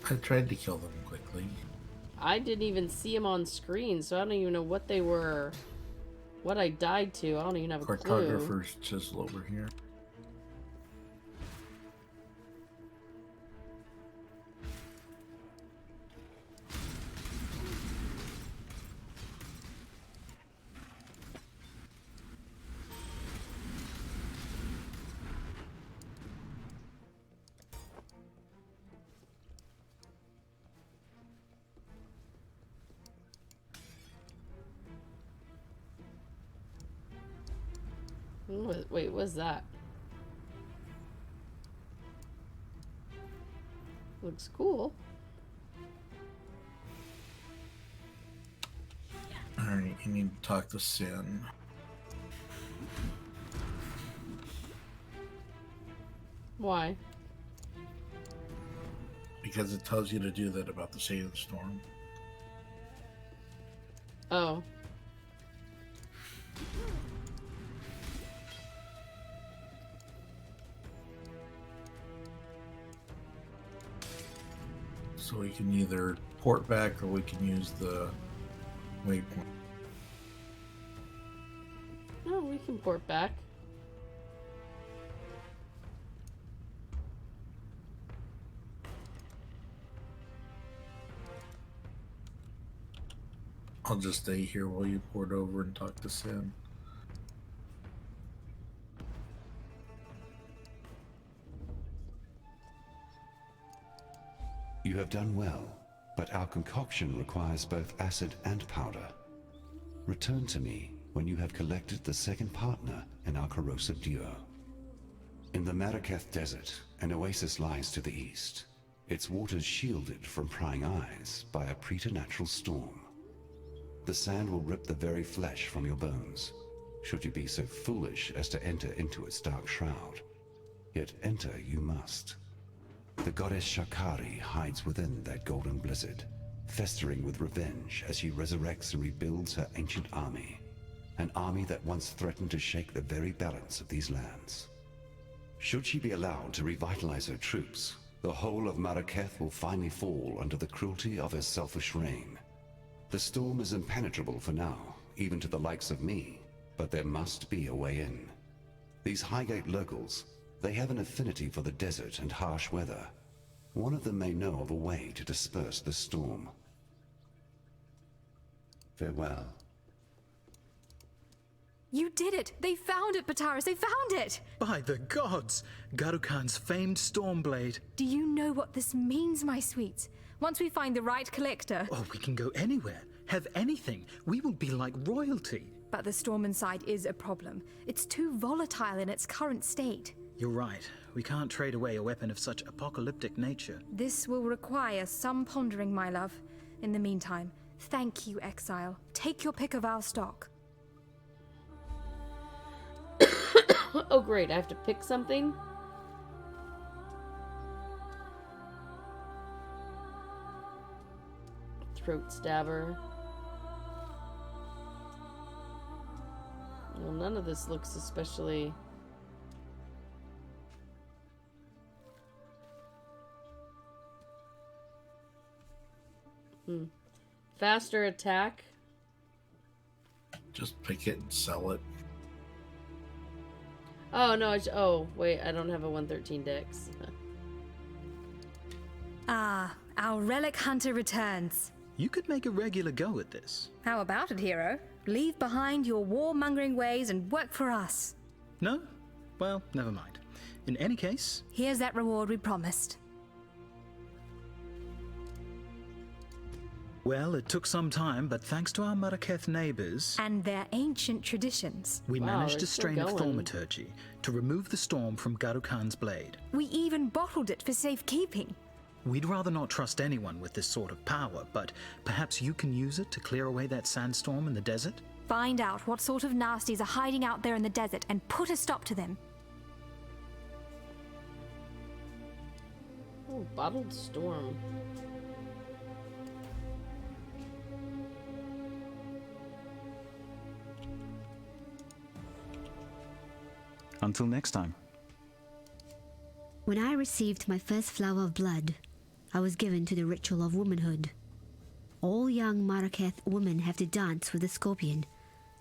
I tried to kill them quickly. I didn't even see them on screen, so I don't even know what they were. What I died to. I don't even have a clue. Cartographer's chisel over here. Wait, what's that? Looks cool. Alright, you need to talk to Sin. Why? Because it tells you to do that about the State of the Storm. Oh. So we can either port back or we can use the waypoint. Oh, we can port back. I'll just stay here while you port over and talk to Sin. You have done well, but our concoction requires both acid and powder. Return to me when you have collected the second partner in our corrosive duo. In the Marraketh Desert, an oasis lies to the east, its waters shielded from prying eyes by a preternatural storm. The sand will rip the very flesh from your bones, should you be so foolish as to enter into its dark shroud. Yet enter you must. The goddess Shakari hides within that golden blizzard, festering with revenge as she resurrects and rebuilds her ancient army. An army that once threatened to shake the very balance of these lands. Should she be allowed to revitalize her troops, the whole of Marraketh will finally fall under the cruelty of her selfish reign. The storm is impenetrable for now, even to the likes of me, but there must be a way in. These Highgate locals, they have an affinity for the desert and harsh weather. One of them may know of a way to disperse the storm. Farewell. You did it! They found it, Bataris! They found it! By the gods! Garukhan's famed Stormblade. Do you know what this means, my sweets? Once we find the right collector... Oh, we can go anywhere. Have anything. We will be like royalty. But the storm inside is a problem. It's too volatile in its current state. You're right. We can't trade away a weapon of such apocalyptic nature. This will require some pondering, my love. In the meantime, thank you, Exile. Take your pick of our stock. Oh great, I have to pick something? Throat stabber. Well, none of this looks especially... Faster attack. Just pick it and sell it. Oh, no. Oh, wait. I don't have a 113 dex. Ah, our relic hunter returns. You could make a regular go at this. How about it, hero? Leave behind your warmongering ways and work for us. No? Well, never mind. In any case... Here's that reward we promised. Well, it took some time, but thanks to our Maraketh neighbors... And their ancient traditions. We managed a they're still strain of going. thaumaturgy to remove the storm from Garukhan's blade. We even bottled it for safekeeping. We'd rather not trust anyone with this sort of power, but perhaps you can use it to clear away that sandstorm in the desert? Find out what sort of nasties are hiding out there in the desert and put a stop to them. Oh, bottled storm. Until next time. When I received my first flower of blood, I was given to the ritual of womanhood. All young Maraketh women have to dance with the scorpion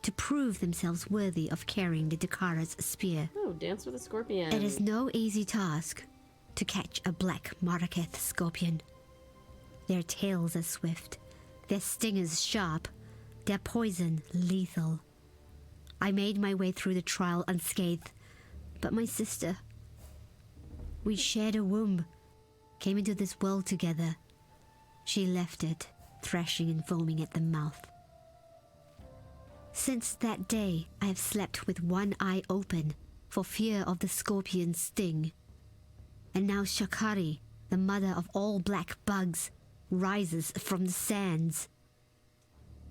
to prove themselves worthy of carrying the Dakara's spear. Oh, dance with a scorpion. It is no easy task to catch a black Maraketh scorpion. Their tails are swift, their stingers sharp, their poison lethal. I made my way through the trial unscathed, but my sister... We shared a womb, came into this world together. She left it, thrashing and foaming at the mouth. Since that day, I have slept with one eye open for fear of the scorpion's sting. And now Shakari, the mother of all black bugs, rises from the sands.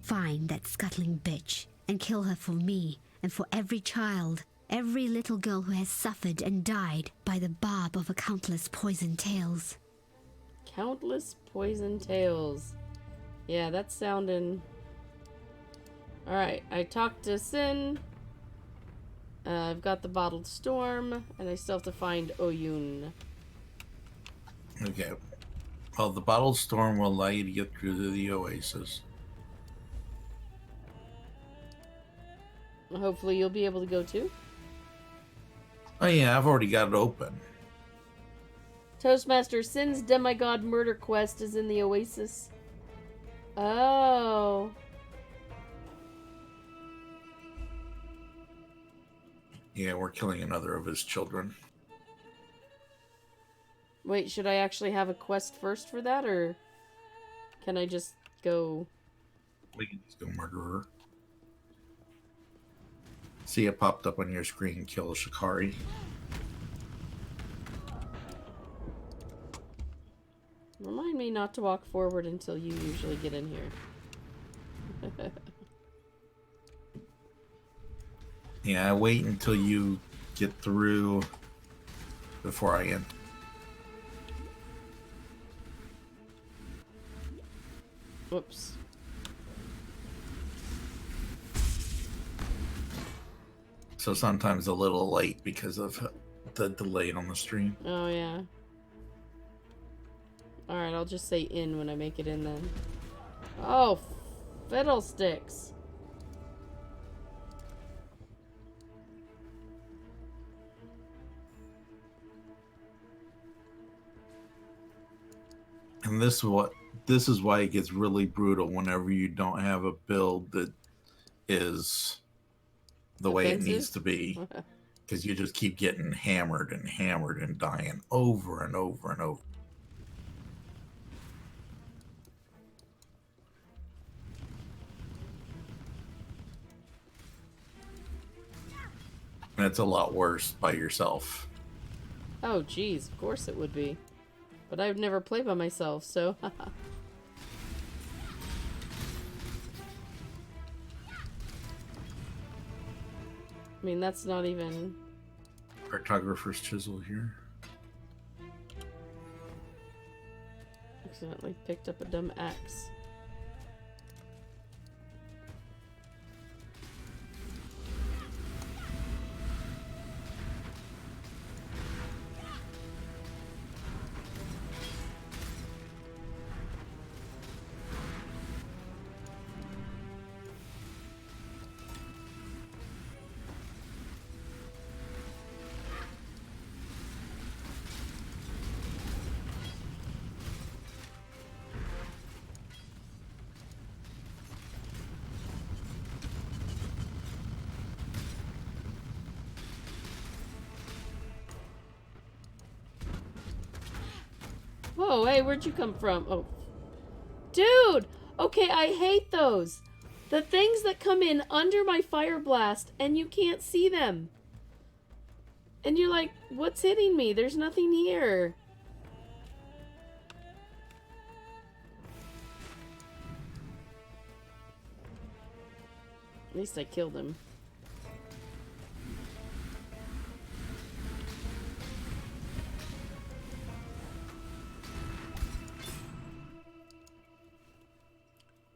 Find that scuttling bitch and kill her for me and for every child, every little girl who has suffered and died by the barb of a countless poison tails. Countless poison tails. Yeah, that's sounding... Alright, I talked to Sin. I've got the bottled storm, and I still have to find Oyun. Okay. Well, the bottled storm will allow you to get through to the oasis. Hopefully you'll be able to go too. Oh yeah, I've already got it open. Toastmaster, Sin's demigod murder quest is in the oasis. Oh. Yeah, we're killing another of his children. Wait, should I actually have a quest first for that, or can I just go... We can just go murder her. See it popped up on your screen, kill Shakari. Remind me not to walk forward until you usually get in here. Yeah, I wait until you get through before I enter. Whoops. So sometimes a little late because of the delay on the stream. Oh, yeah. Alright, I'll just say in when I make it in then. Oh, fiddlesticks. And this is why it gets really brutal whenever you don't have a build that is the way it needs to be. Because you just keep getting hammered and dying over and over and over. And it's a lot worse by yourself. Oh, geez, of course it would be. But I would never play by myself, so... I mean, that's not even... Cartographer's chisel here. Accidentally picked up a dumb axe. Whoa, hey, where'd you come from? Oh. Dude! Okay, I hate those. The things that come in under my fire blast and you can't see them. And you're like, what's hitting me? There's nothing here. At least I killed him.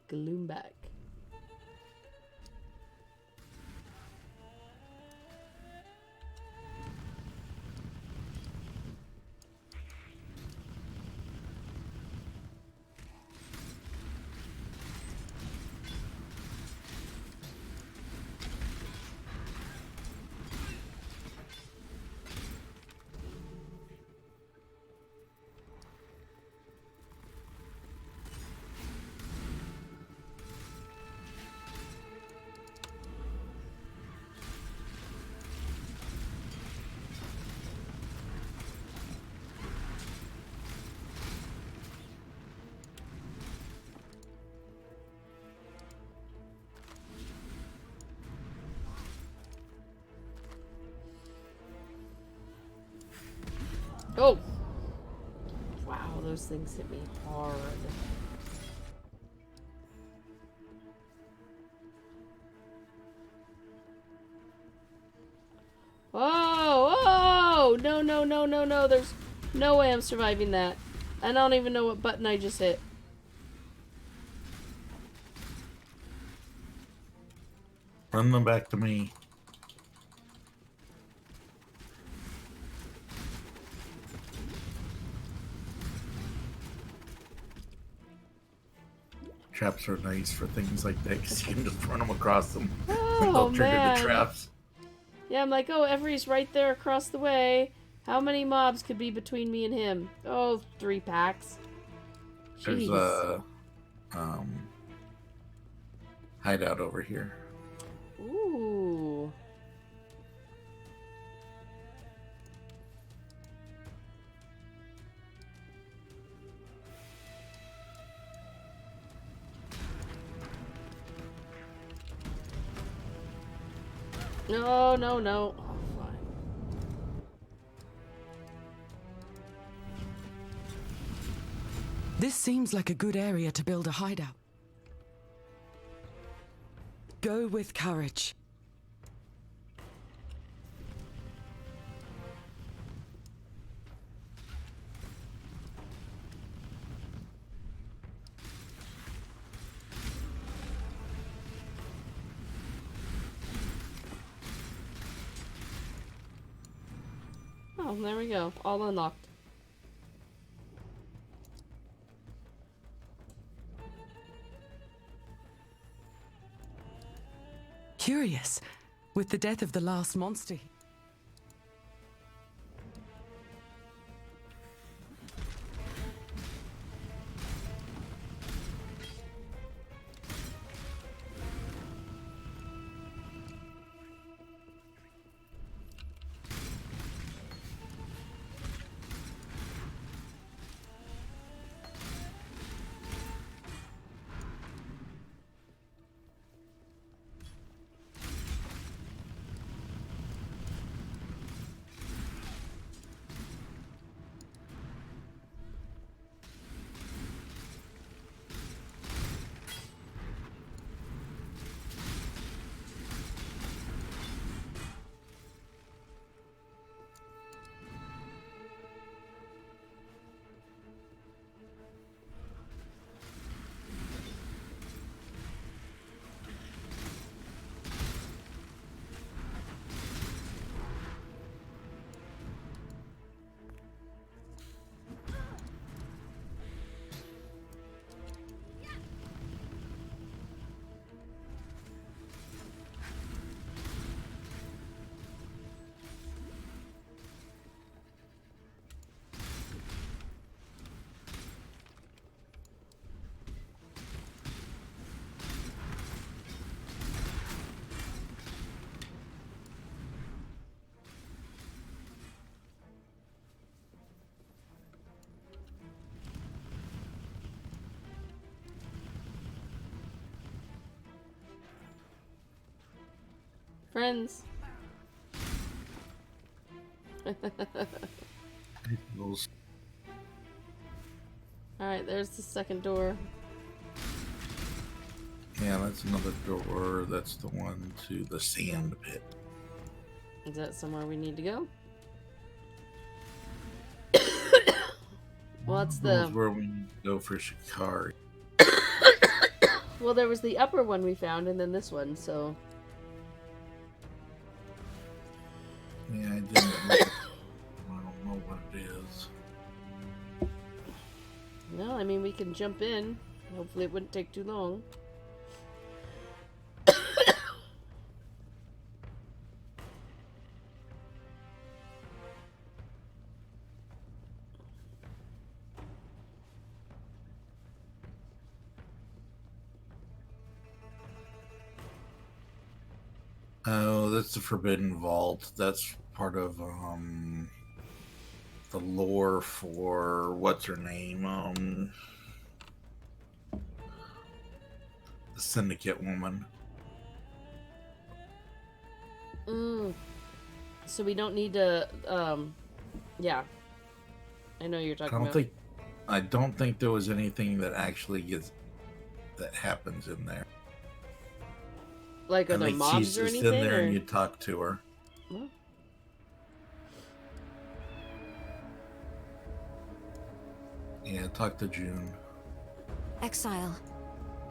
Gloomback. Oh! Wow, those things hit me hard. Whoa! Whoa! No, no, no, no, no. There's no way I'm surviving that. I don't even know what button I just hit. Run them back to me. Traps are nice for things like that because you can just run them across them. Oh, They'll trigger man. the traps. Yeah, I'm like, oh, Every's right there across the way. How many mobs could be between me and him? Oh, 3 packs. There's Jeez. a hideout over here. Ooh. No, no, no. Oh, fine. This seems like a good area to build a hideout. Go with courage. Oh, there we go. All unlocked. Curious. With the death of the last monster. friends. Alright, there's the second door. Yeah, that's another door. That's the one to the sand pit. Is that somewhere we need to go? Well, that's That's where we need to go for Shikari. Well, there was the upper one we found, and then this one, so... Yeah, I didn't know. I don't know what it is. No, I mean, we can jump in. Hopefully it wouldn't take too long. Oh, that's the Forbidden Vault. That's part of the lore for what's her name? The Syndicate woman. So we don't need to yeah. I know you're talking about. I don't think there was anything that actually that happens in there. Like, are there mobs she's or just anything? in there or... and you talk to her. Well. Yeah, talk to June. Exile,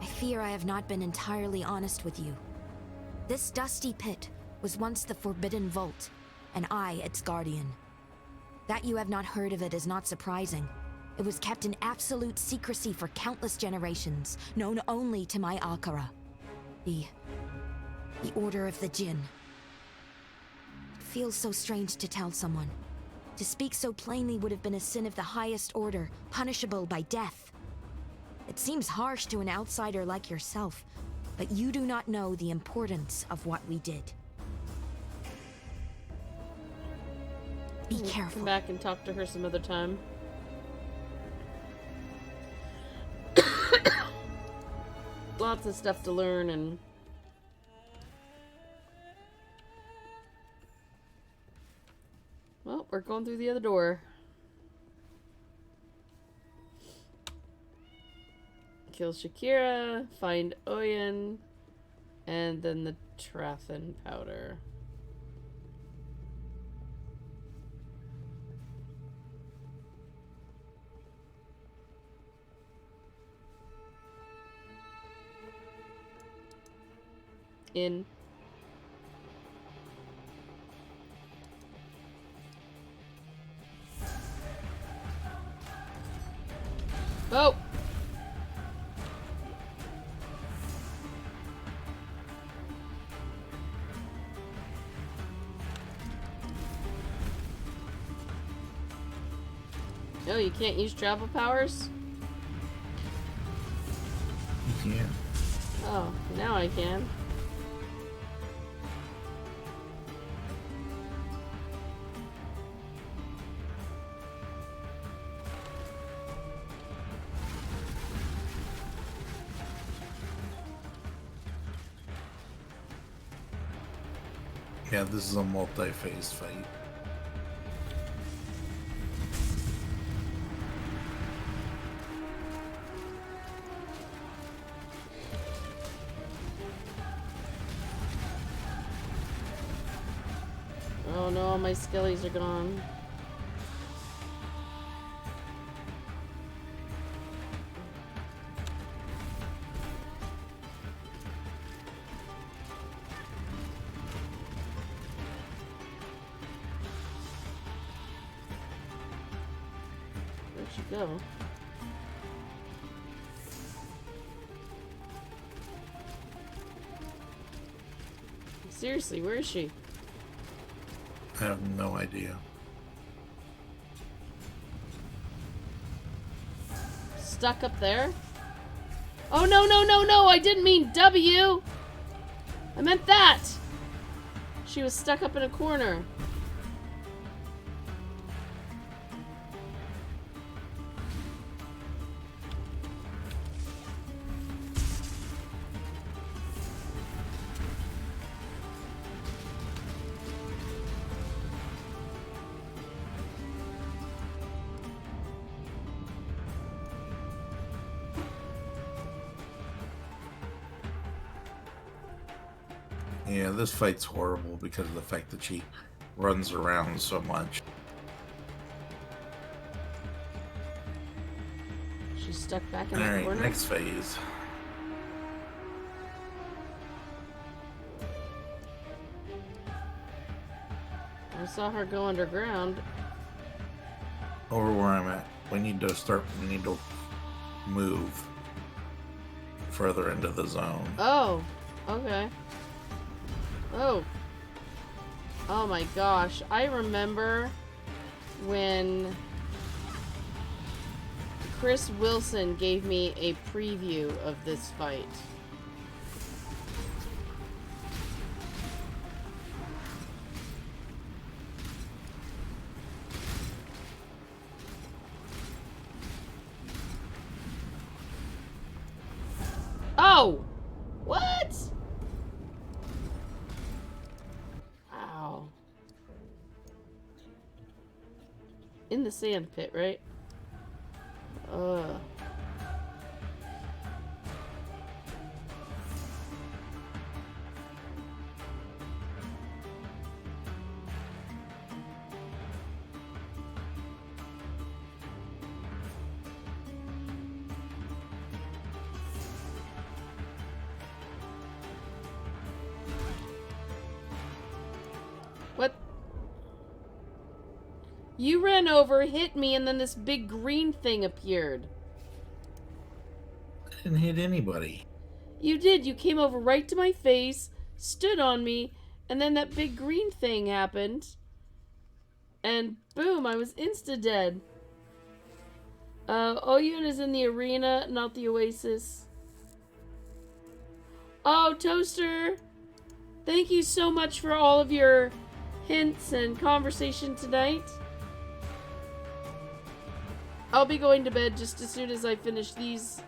I fear I have not been entirely honest with you. This dusty pit was once the Forbidden Vault, and I its guardian. That you have not heard of it is not surprising. It was kept in absolute secrecy for countless generations, known only to my Akara. The Order of the Jinn. It feels so strange to tell someone. To speak so plainly would have been a sin of the highest order, punishable by death. It seems harsh to an outsider like yourself, but you do not know the importance of what we did. Be careful. Come back and talk to her some other time. Lots of stuff to learn and... Well, we're going through the other door. Kill Shakira, find Oyen, and then the Trathan powder. In. Oh! No, you can't use travel powers? You can. Oh, now I can. Yeah, this is a multi-phase fight. Oh no, my skillies are gone. Where'd she go? Seriously, where is she? I have no idea. Stuck up there? Oh no, no, no, no! I didn't mean W! I meant that! She was stuck up in a corner. Yeah, this fight's horrible because of the fact that she runs around so much. She's stuck back in the Alright, corner. next phase. I saw her go underground. Over where I'm at. We need to move further into the zone. Oh, okay. Oh. Oh my gosh. I remember when Chris Wilson gave me a preview of this fight. Oh! What? Ow. In the sand pit, right? Ugh. What? You ran over, hit me, and then this big green thing appeared. I didn't hit anybody. You did. You came over right to my face, stood on me, and then that big green thing happened. And boom, I was insta-dead. Oyun is in the arena, not the Oasis. Oh, Toaster! Thank you so much for all of your hints and conversation tonight. I'll be going to bed just as soon as I finish these.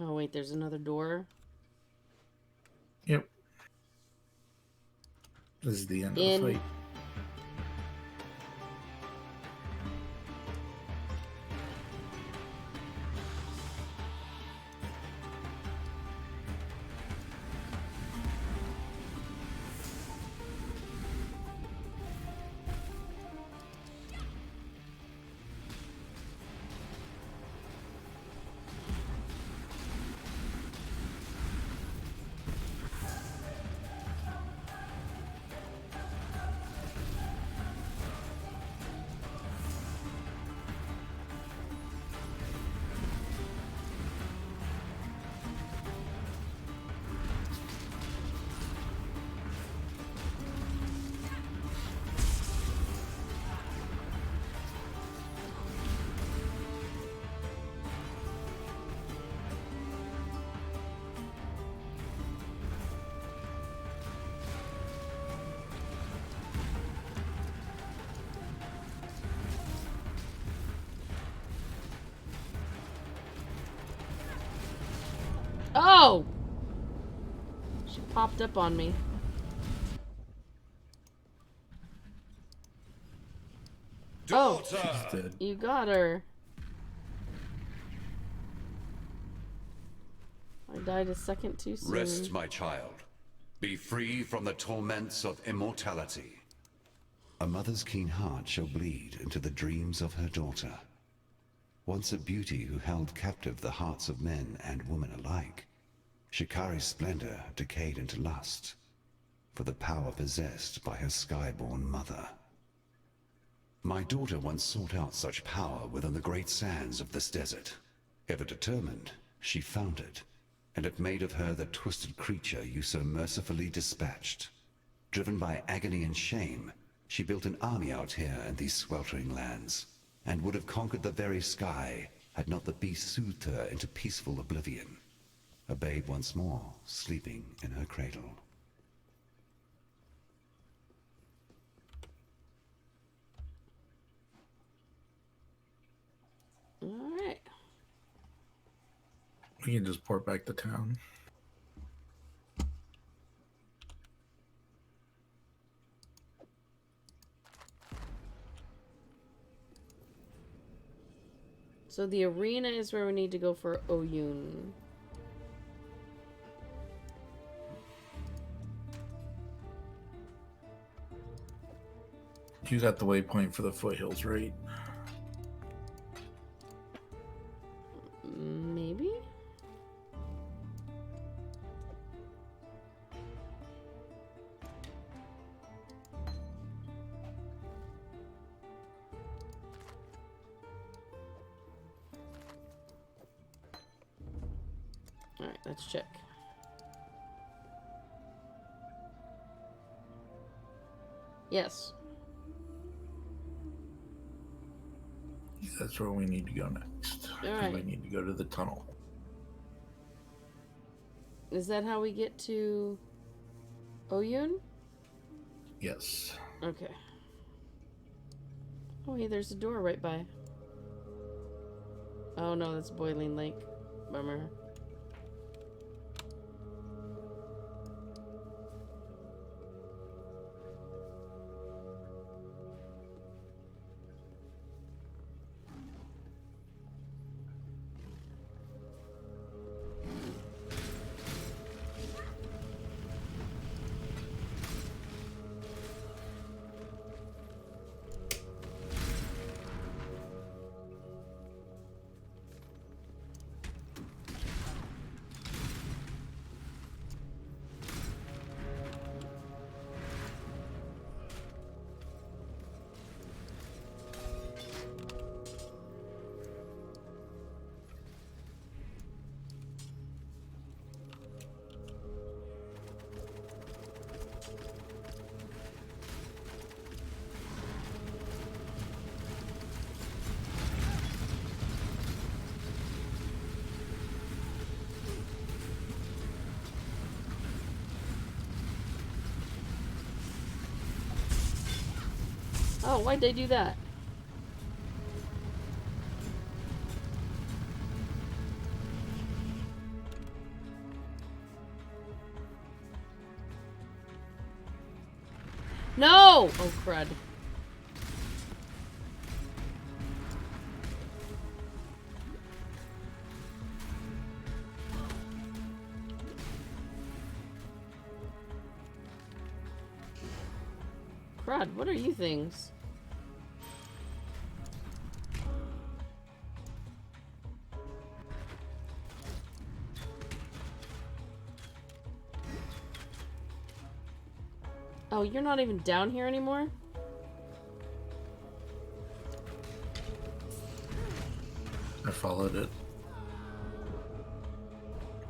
Oh, wait, there's another door. Yep. This is the end of the fight. Oh! She popped up on me. Oh, you got her. I died a second too soon. Rest, my child. Be free from the torments of immortality. A mother's keen heart shall bleed into the dreams of her daughter. Once a beauty who held captive the hearts of men and women alike, Shikari's splendor decayed into lust for the power possessed by her skyborn mother. My daughter once sought out such power within the great sands of this desert. Ever determined, she found it, and it made of her the twisted creature you so mercifully dispatched. Driven by agony and shame, she built an army out here in these sweltering lands, and would have conquered the very sky had not the beast soothed her into peaceful oblivion. A babe once more, sleeping in her cradle. Alright. We can just port back to town. So the arena is where we need to go for Oyun. You got the waypoint for the foothills, right? Maybe? Alright, let's check. Yes. That's where we need to go next. Alright. We need to go to the tunnel. Is that how we get to Oyun? Yes. Okay. Oh, hey, there's a door right by. Oh no, that's Boiling Lake. Bummer. Oh, why'd they do that? No! Oh, crud. Crud, what are you things? Oh, you're not even down here anymore? I followed it.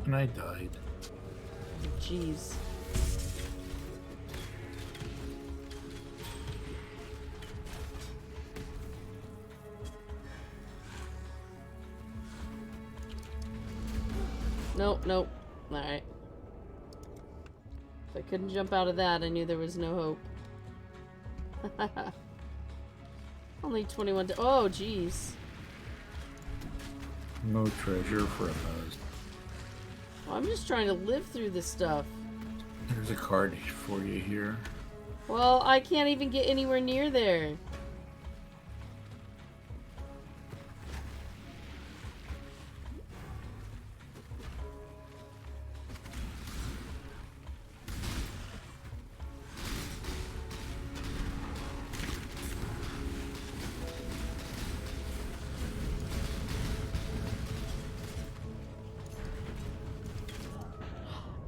And I died. Jeez. Nope, nope. Alright. If I couldn't jump out of that, I knew there was no hope. Only 21 oh, jeez. No treasure for a buzz. Well, I'm just trying to live through this stuff. There's a card for you here. Well, I can't even get anywhere near there.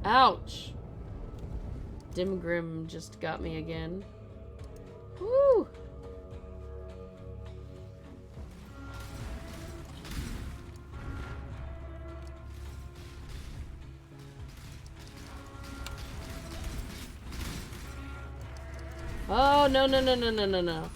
Ouch! Dimgrim just got me again. Woo! Oh, no, no, no, no, no, no, no.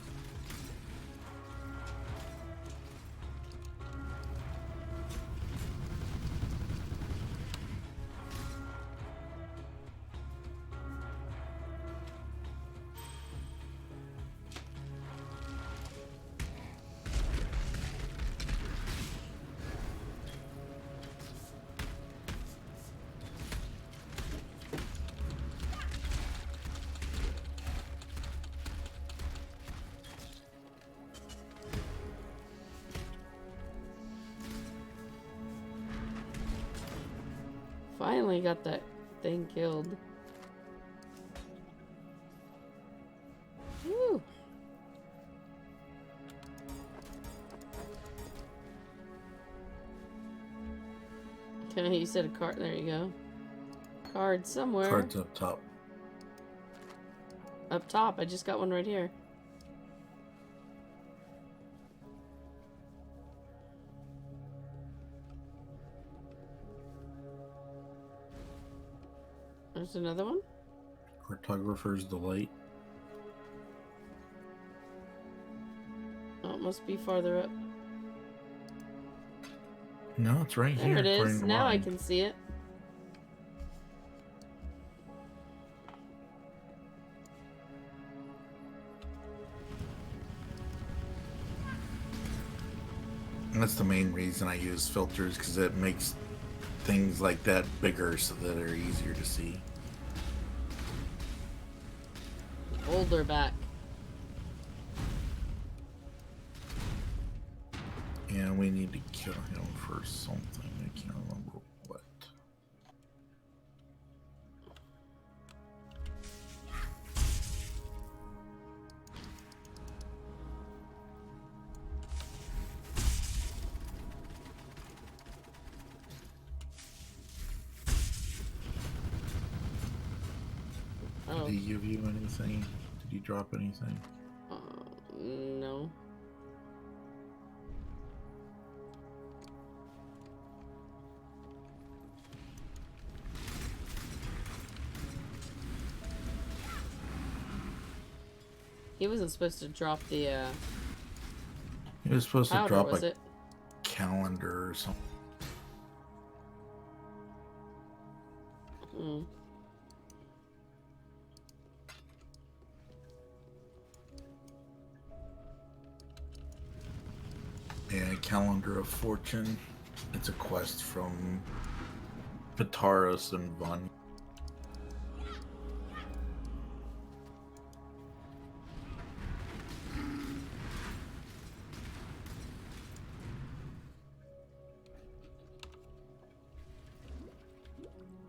Finally got that thing killed. Woo. Okay, you said a card. There you go. Card somewhere. Cards up top. Up top. I just got one right here. There's another one. Cartographer's Delight. Oh, it must be farther up. No, it's right here. There it is. according to Now I mine. can see it. And that's the main reason I use filters, because it makes things like that bigger so that they're easier to see. Boulder back. And we need to kill him for something. I can't remember what. Oh. Did he give you anything? Did he drop anything? No. He wasn't supposed to drop the, He was supposed to powder, drop was a it? calendar or something. Hmm. Yeah, Calendar of Fortune. It's a quest from Pitaros and Von.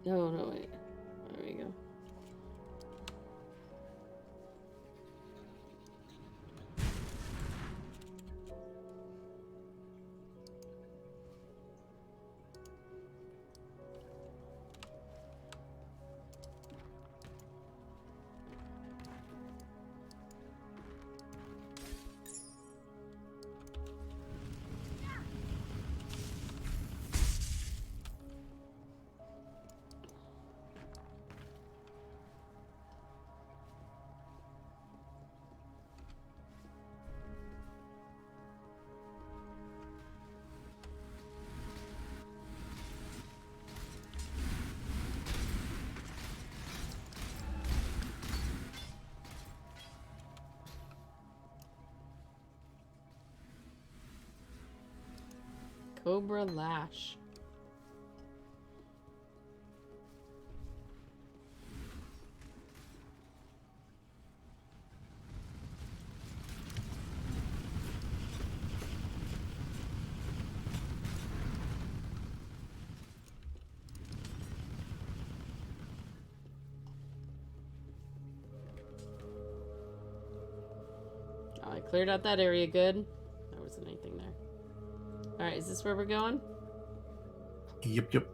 No, no, wait. There we go. Cobra Lash. Oh, I cleared out that area good. There wasn't anything there. Alright, is this where we're going? Yep, yep.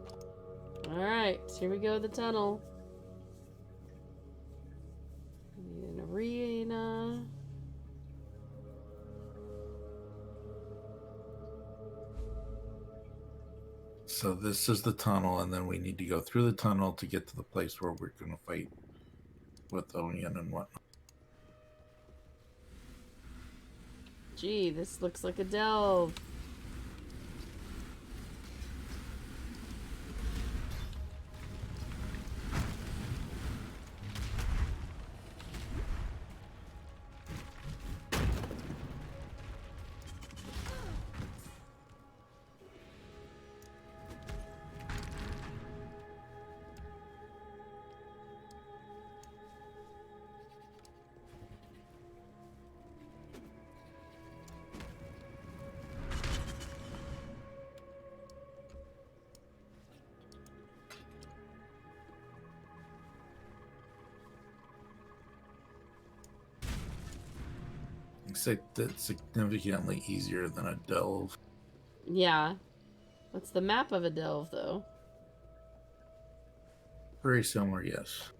Alright, here we go, the tunnel. We need an arena. So this is the tunnel, and then we need to go through the tunnel to get to the place where we're going to fight with Onion and whatnot. Gee, this looks like a delve. That's significantly easier than a delve. Yeah. What's the map of a delve, though? Very similar, yes.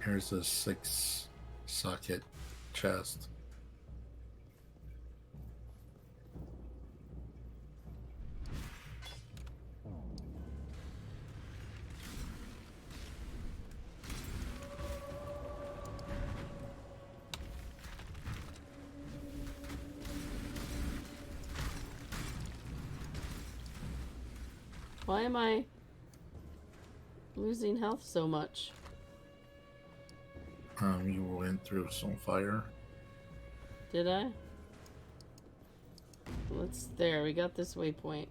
Here's a 6-socket chest. Why am I losing health so much? You went through some fire. Did I? There, we got this waypoint.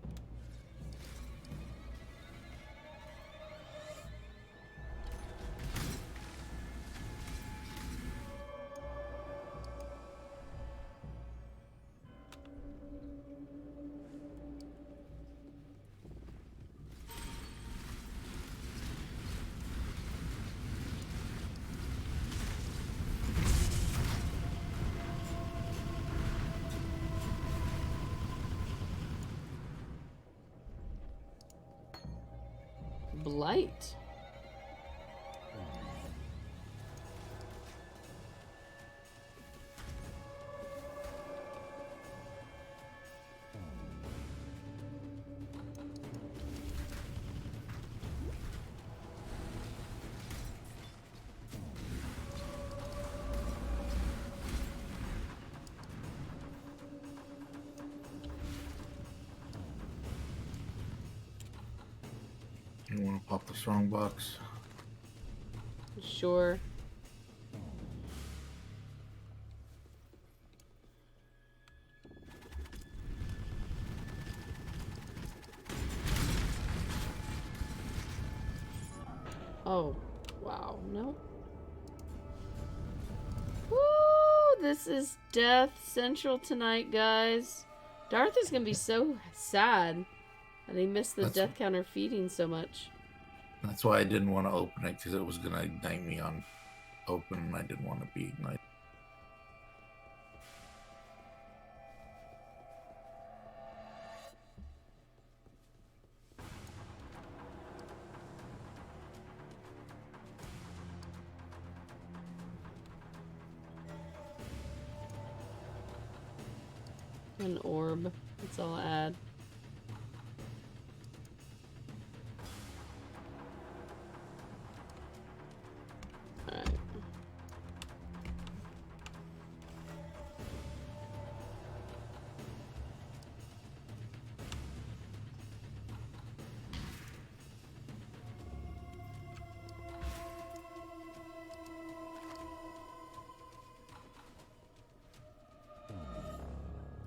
Blight. You want to pop the strong box? Sure. Oh, wow. No. Woo! This is Death Central tonight, guys. Darth is gonna be so sad. And he missed the death counter feeding so much. That's why I didn't want to open it, because it was going to ignite me on open, and I didn't want to be ignited. An orb. That's all I'll add. Alright.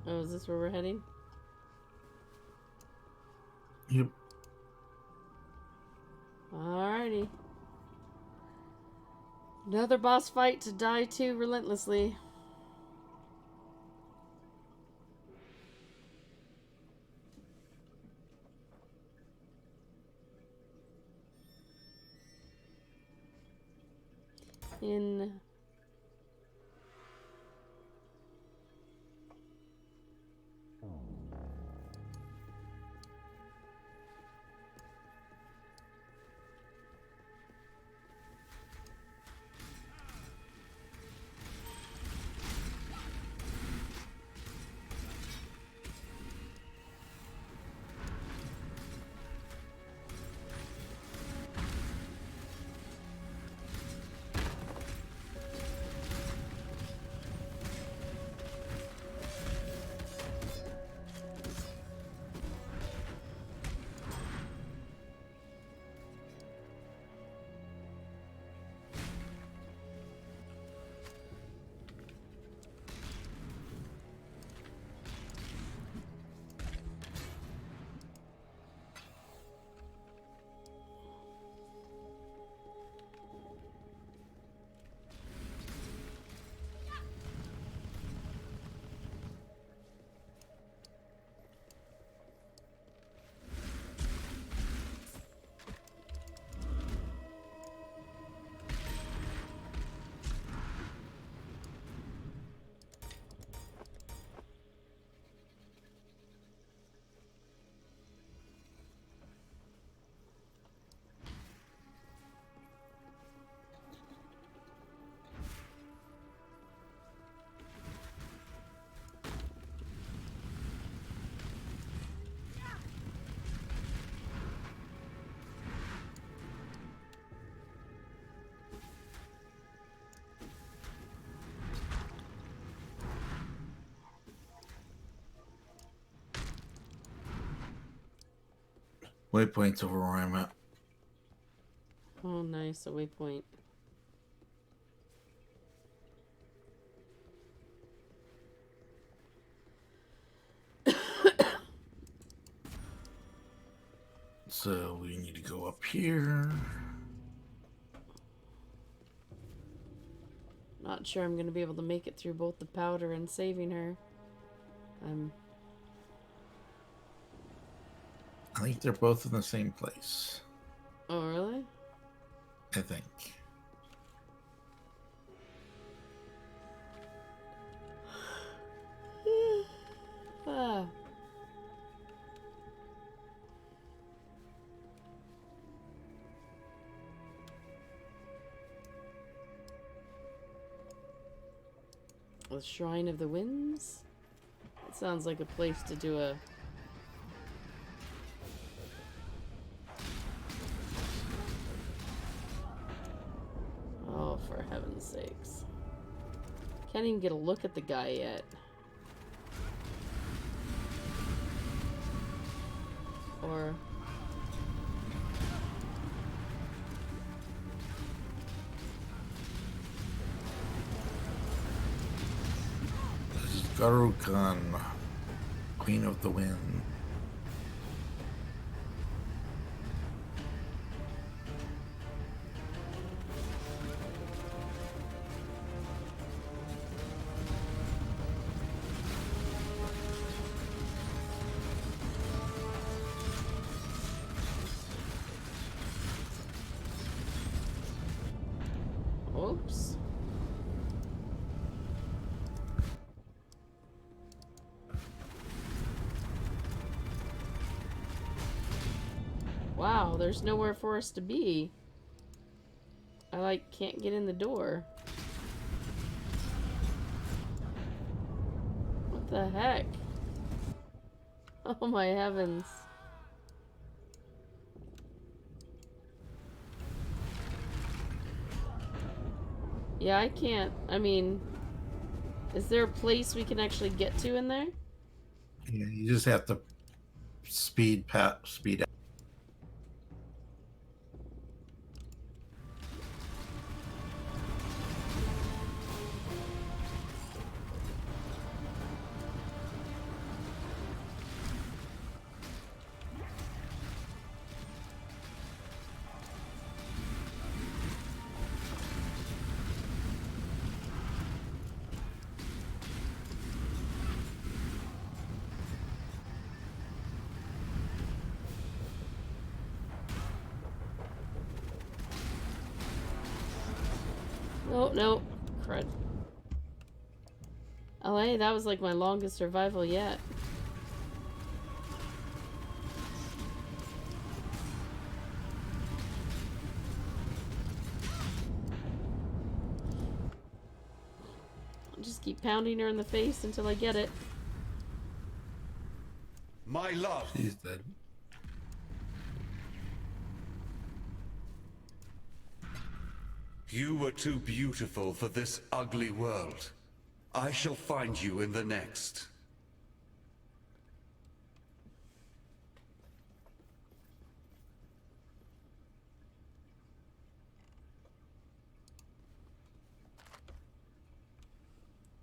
Oh, is this where we're heading? Yep. Alrighty. Another boss fight to die to relentlessly. In Waypoint's over where I'm at. Oh, nice. A waypoint. So we need to go up here. Not sure I'm going to be able to make it through both the powder and saving her. I think they're both in the same place. Oh, really? I think. Ah. The Shrine of the Winds? That sounds like a place to do a... Oh, for heaven's sakes. Can't even get a look at the guy yet. Or... This is Garukan, Queen of the Wind. Oops. Wow, there's nowhere for us to be. I can't get in the door. What the heck? Oh my heavens. Yeah, I can't. I mean, is there a place we can actually get to in there? Yeah, you just have to speed out. Oh, no. Crud. Oh, hey, that was like my longest survival yet. I'll just keep pounding her in the face until I get it. My love. She's dead. You were too beautiful for this ugly world. I shall find you in the next.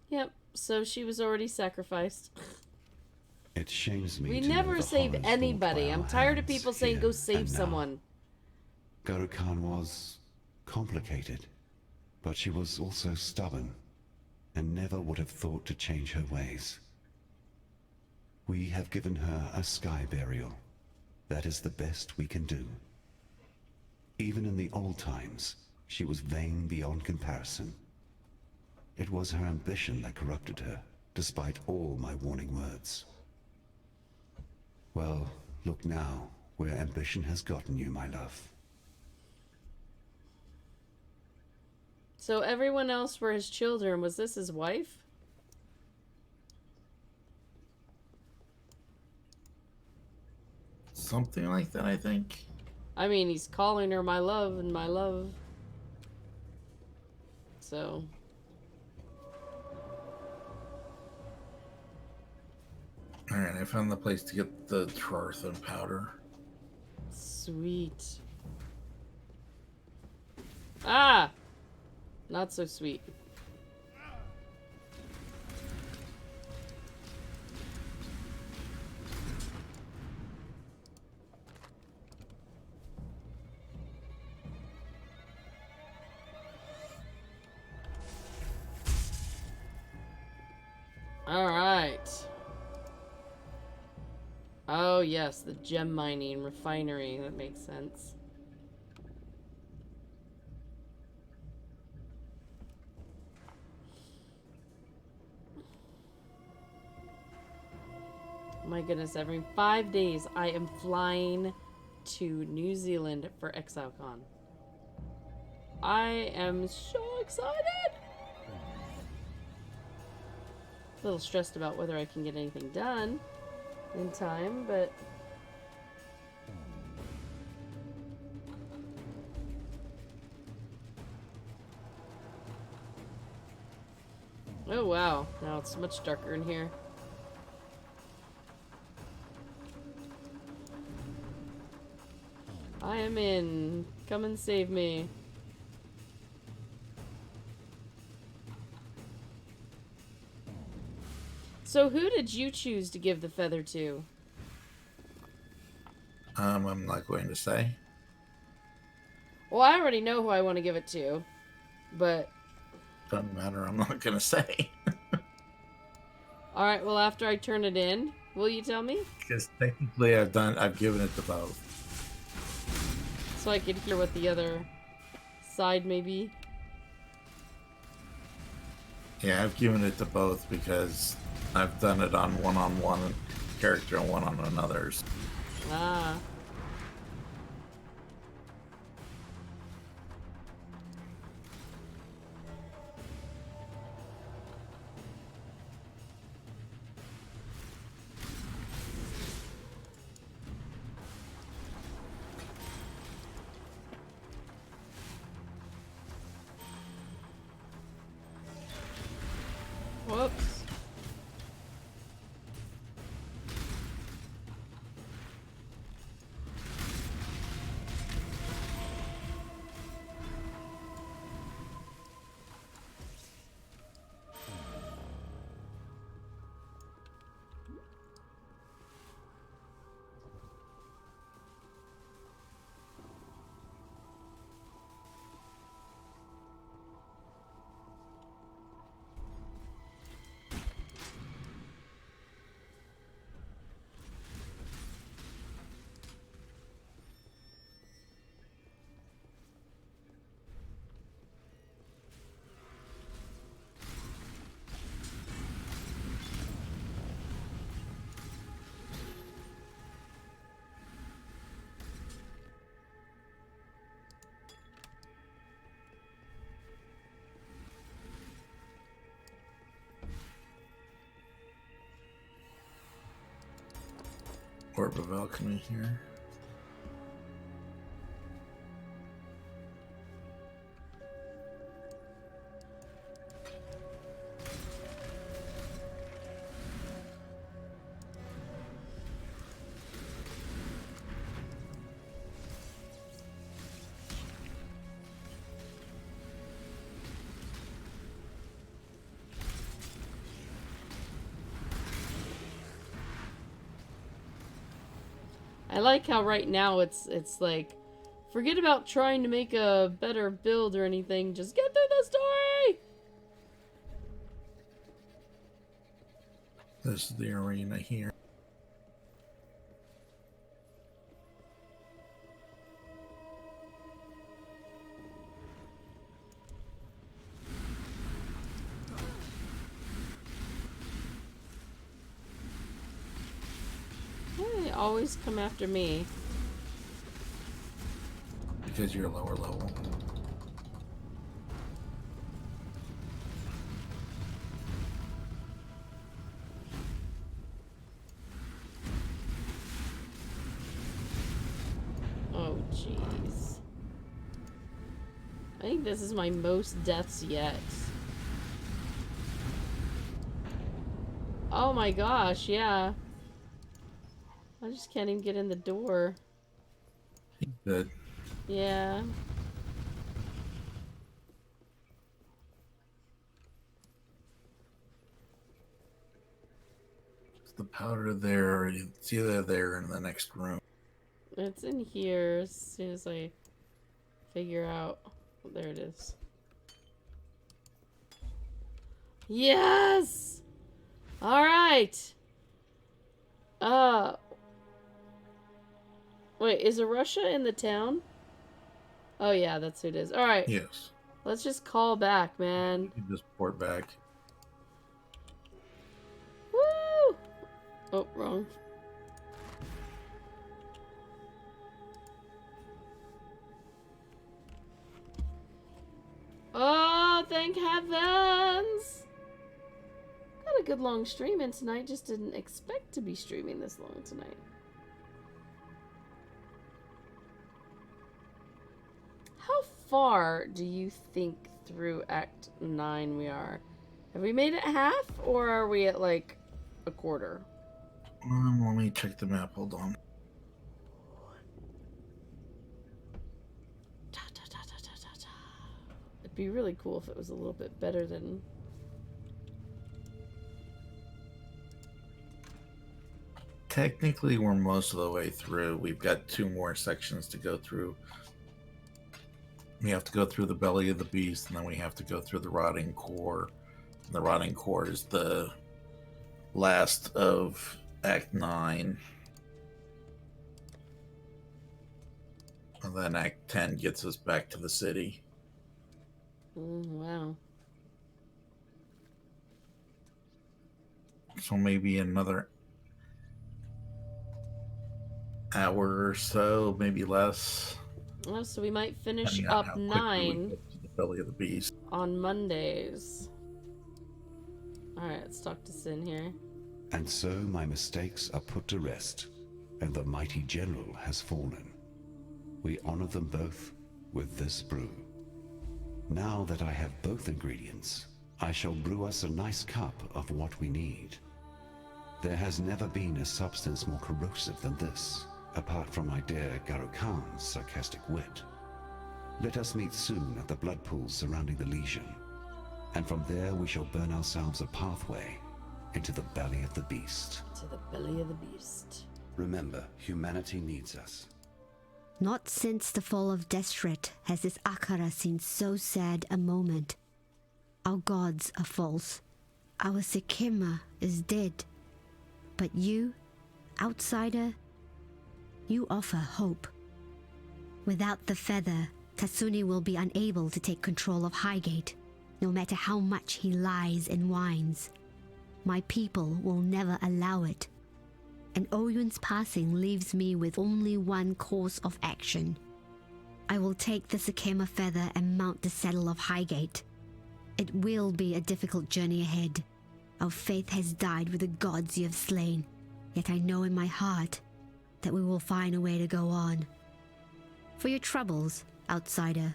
Yep, so she was already sacrificed. It shames me. We to never know the save horrors anybody. wrought by I'm our tired of hands people saying here go save and now. someone. Garukan was complicated, but she was also stubborn, and never would have thought to change her ways. We have given her a sky burial. That is the best we can do. Even in the old times, she was vain beyond comparison. It was her ambition that corrupted her, despite all my warning words. Well, look now, where ambition has gotten you, my love. So everyone else were his children. Was this his wife? Something like that, I think. I mean, he's calling her my love and my love. So... Alright, I found the place to get the Trarthan powder. sweet. Ah! Not so sweet. Alright. Oh yes, the gem mining refinery. That makes sense. My goodness, every 5 days I am flying to New Zealand for ExileCon. I am so excited! A little stressed about whether I can get anything done in time, but oh wow, now it's much darker in here. I am in. Come and save me. So who did you choose to give the feather to? I'm not going to say. Well, I already know who I want to give it to, but Doesn't matter. I'm not going to say. all right. Well, after I turn it in, will you tell me Because technically I've given it to both. so I could hear what the other side may be? Yeah, I've given it to both because I've done it on one character and one on another's. Ah. Whoops. Orb of Alchemy here. I like how right now it's like, forget about trying to make a better build or anything. Just get through the story. This is the arena here. They always come after me. Because you're lower level. Oh, jeez. I think this is my most deaths yet. Oh my gosh, yeah. I just can't even get in the door. Good. Yeah. The powder there, it's either there in the next room. It's in here as soon as I figure out. There it is. Yes! Alright! Wait, is Russia in the town? Oh yeah, that's who it is. Alright. Yes. Let's just call back, man. You just port back. Woo! Oh, wrong. Oh, thank heavens! Got a good long stream in tonight. Just didn't expect to be streaming this long tonight. How far do you think through Act 9 we are? Have we made it half, or are we at like a quarter? Let me check the map. Hold on. It'd be really cool if it was a little bit better than... Technically, we're most of the way through. We've got 2 more sections to go through. We have to go through the belly of the beast, and then we have to go through the rotting core. The rotting core is the last of Act 9. And then Act 10 gets us back to the city. Wow. So maybe another hour or so, maybe less. Oh, so we might finish Depending on up how quickly we 9 get to the belly of the beast. on Mondays. Alright, let's talk to Sin here. And so my mistakes are put to rest, and the mighty general has fallen. We honor them both with this brew. Now that I have both ingredients, I shall brew us a nice cup of what we need. There has never been a substance more corrosive than this, apart from my dear Garruk Khan's sarcastic wit. Let us meet soon at the blood pools surrounding the Legion, and from there we shall burn ourselves a pathway into the belly of the beast. To the belly of the beast. Remember, humanity needs us. Not since the fall of Destret has this Akara seen so sad a moment. Our gods are false. Our Sekima is dead. But you, outsider, you offer hope. Without the feather, Kasuni will be unable to take control of Highgate, no matter how much he lies and whines. My people will never allow it. And Oyun's passing leaves me with only one course of action. I will take the Sekima feather and mount the saddle of Highgate. It will be a difficult journey ahead. Our faith has died with the gods you have slain, yet I know in my heart that we will find a way to go on. For your troubles, outsider,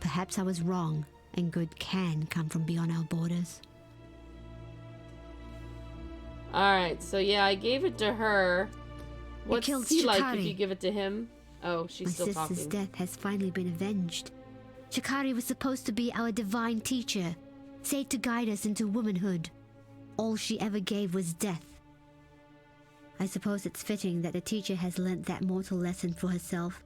perhaps I was wrong, and good can come from beyond our borders. Alright, so yeah, I gave it to her. What's killed he like if Shikari. you give it to him? Oh, she's My still sister's talking. death has finally been avenged. Shikari was supposed to be our divine teacher, said to guide us into womanhood. All she ever gave was death. I suppose it's fitting that the teacher has learnt that mortal lesson for herself.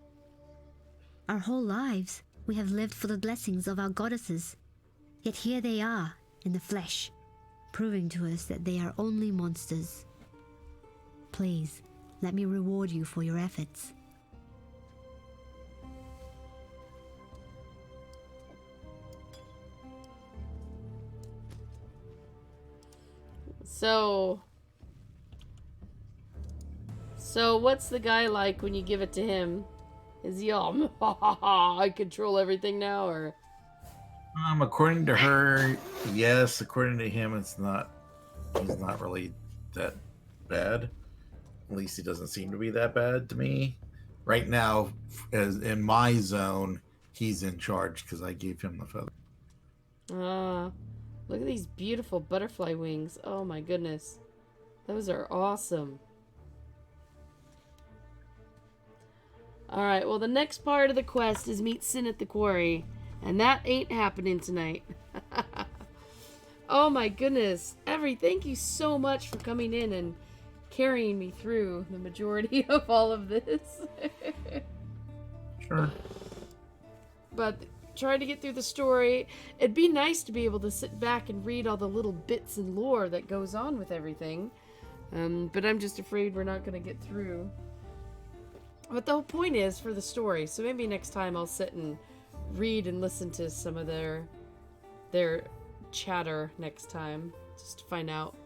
Our whole lives, we have lived for the blessings of our goddesses. Yet here they are, in the flesh, proving to us that they are only monsters. Please, let me reward you for your efforts. So what's the guy like when you give it to him? Is he all, I control everything now, or? According to her, yes. According to him, he's not really that bad. At least he doesn't seem to be that bad to me. Right now, as in my zone, he's in charge because I gave him the feather. Look at these beautiful butterfly wings. Oh my goodness. Those are awesome. Alright, well, the next part of the quest is meet Sin at the quarry. And that ain't happening tonight. Oh my goodness. Every, thank you so much for coming in and carrying me through the majority of all of this. Sure. But trying to get through the story, it'd be nice to be able to sit back and read all the little bits and lore that goes on with everything. But I'm just afraid we're not going to get through. But the whole point is for the story, so maybe next time I'll sit and read and listen to some of their chatter next time, just to find out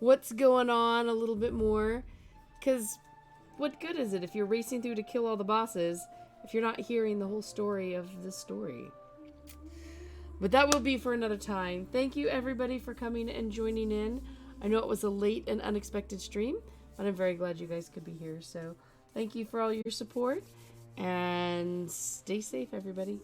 what's going on a little bit more. Because what good is it if you're racing through to kill all the bosses if you're not hearing the whole story of the story? But that will be for another time. Thank you everybody for coming and joining in. I know it was a late and unexpected stream, but I'm very glad you guys could be here. So thank you for all your support, and stay safe, everybody.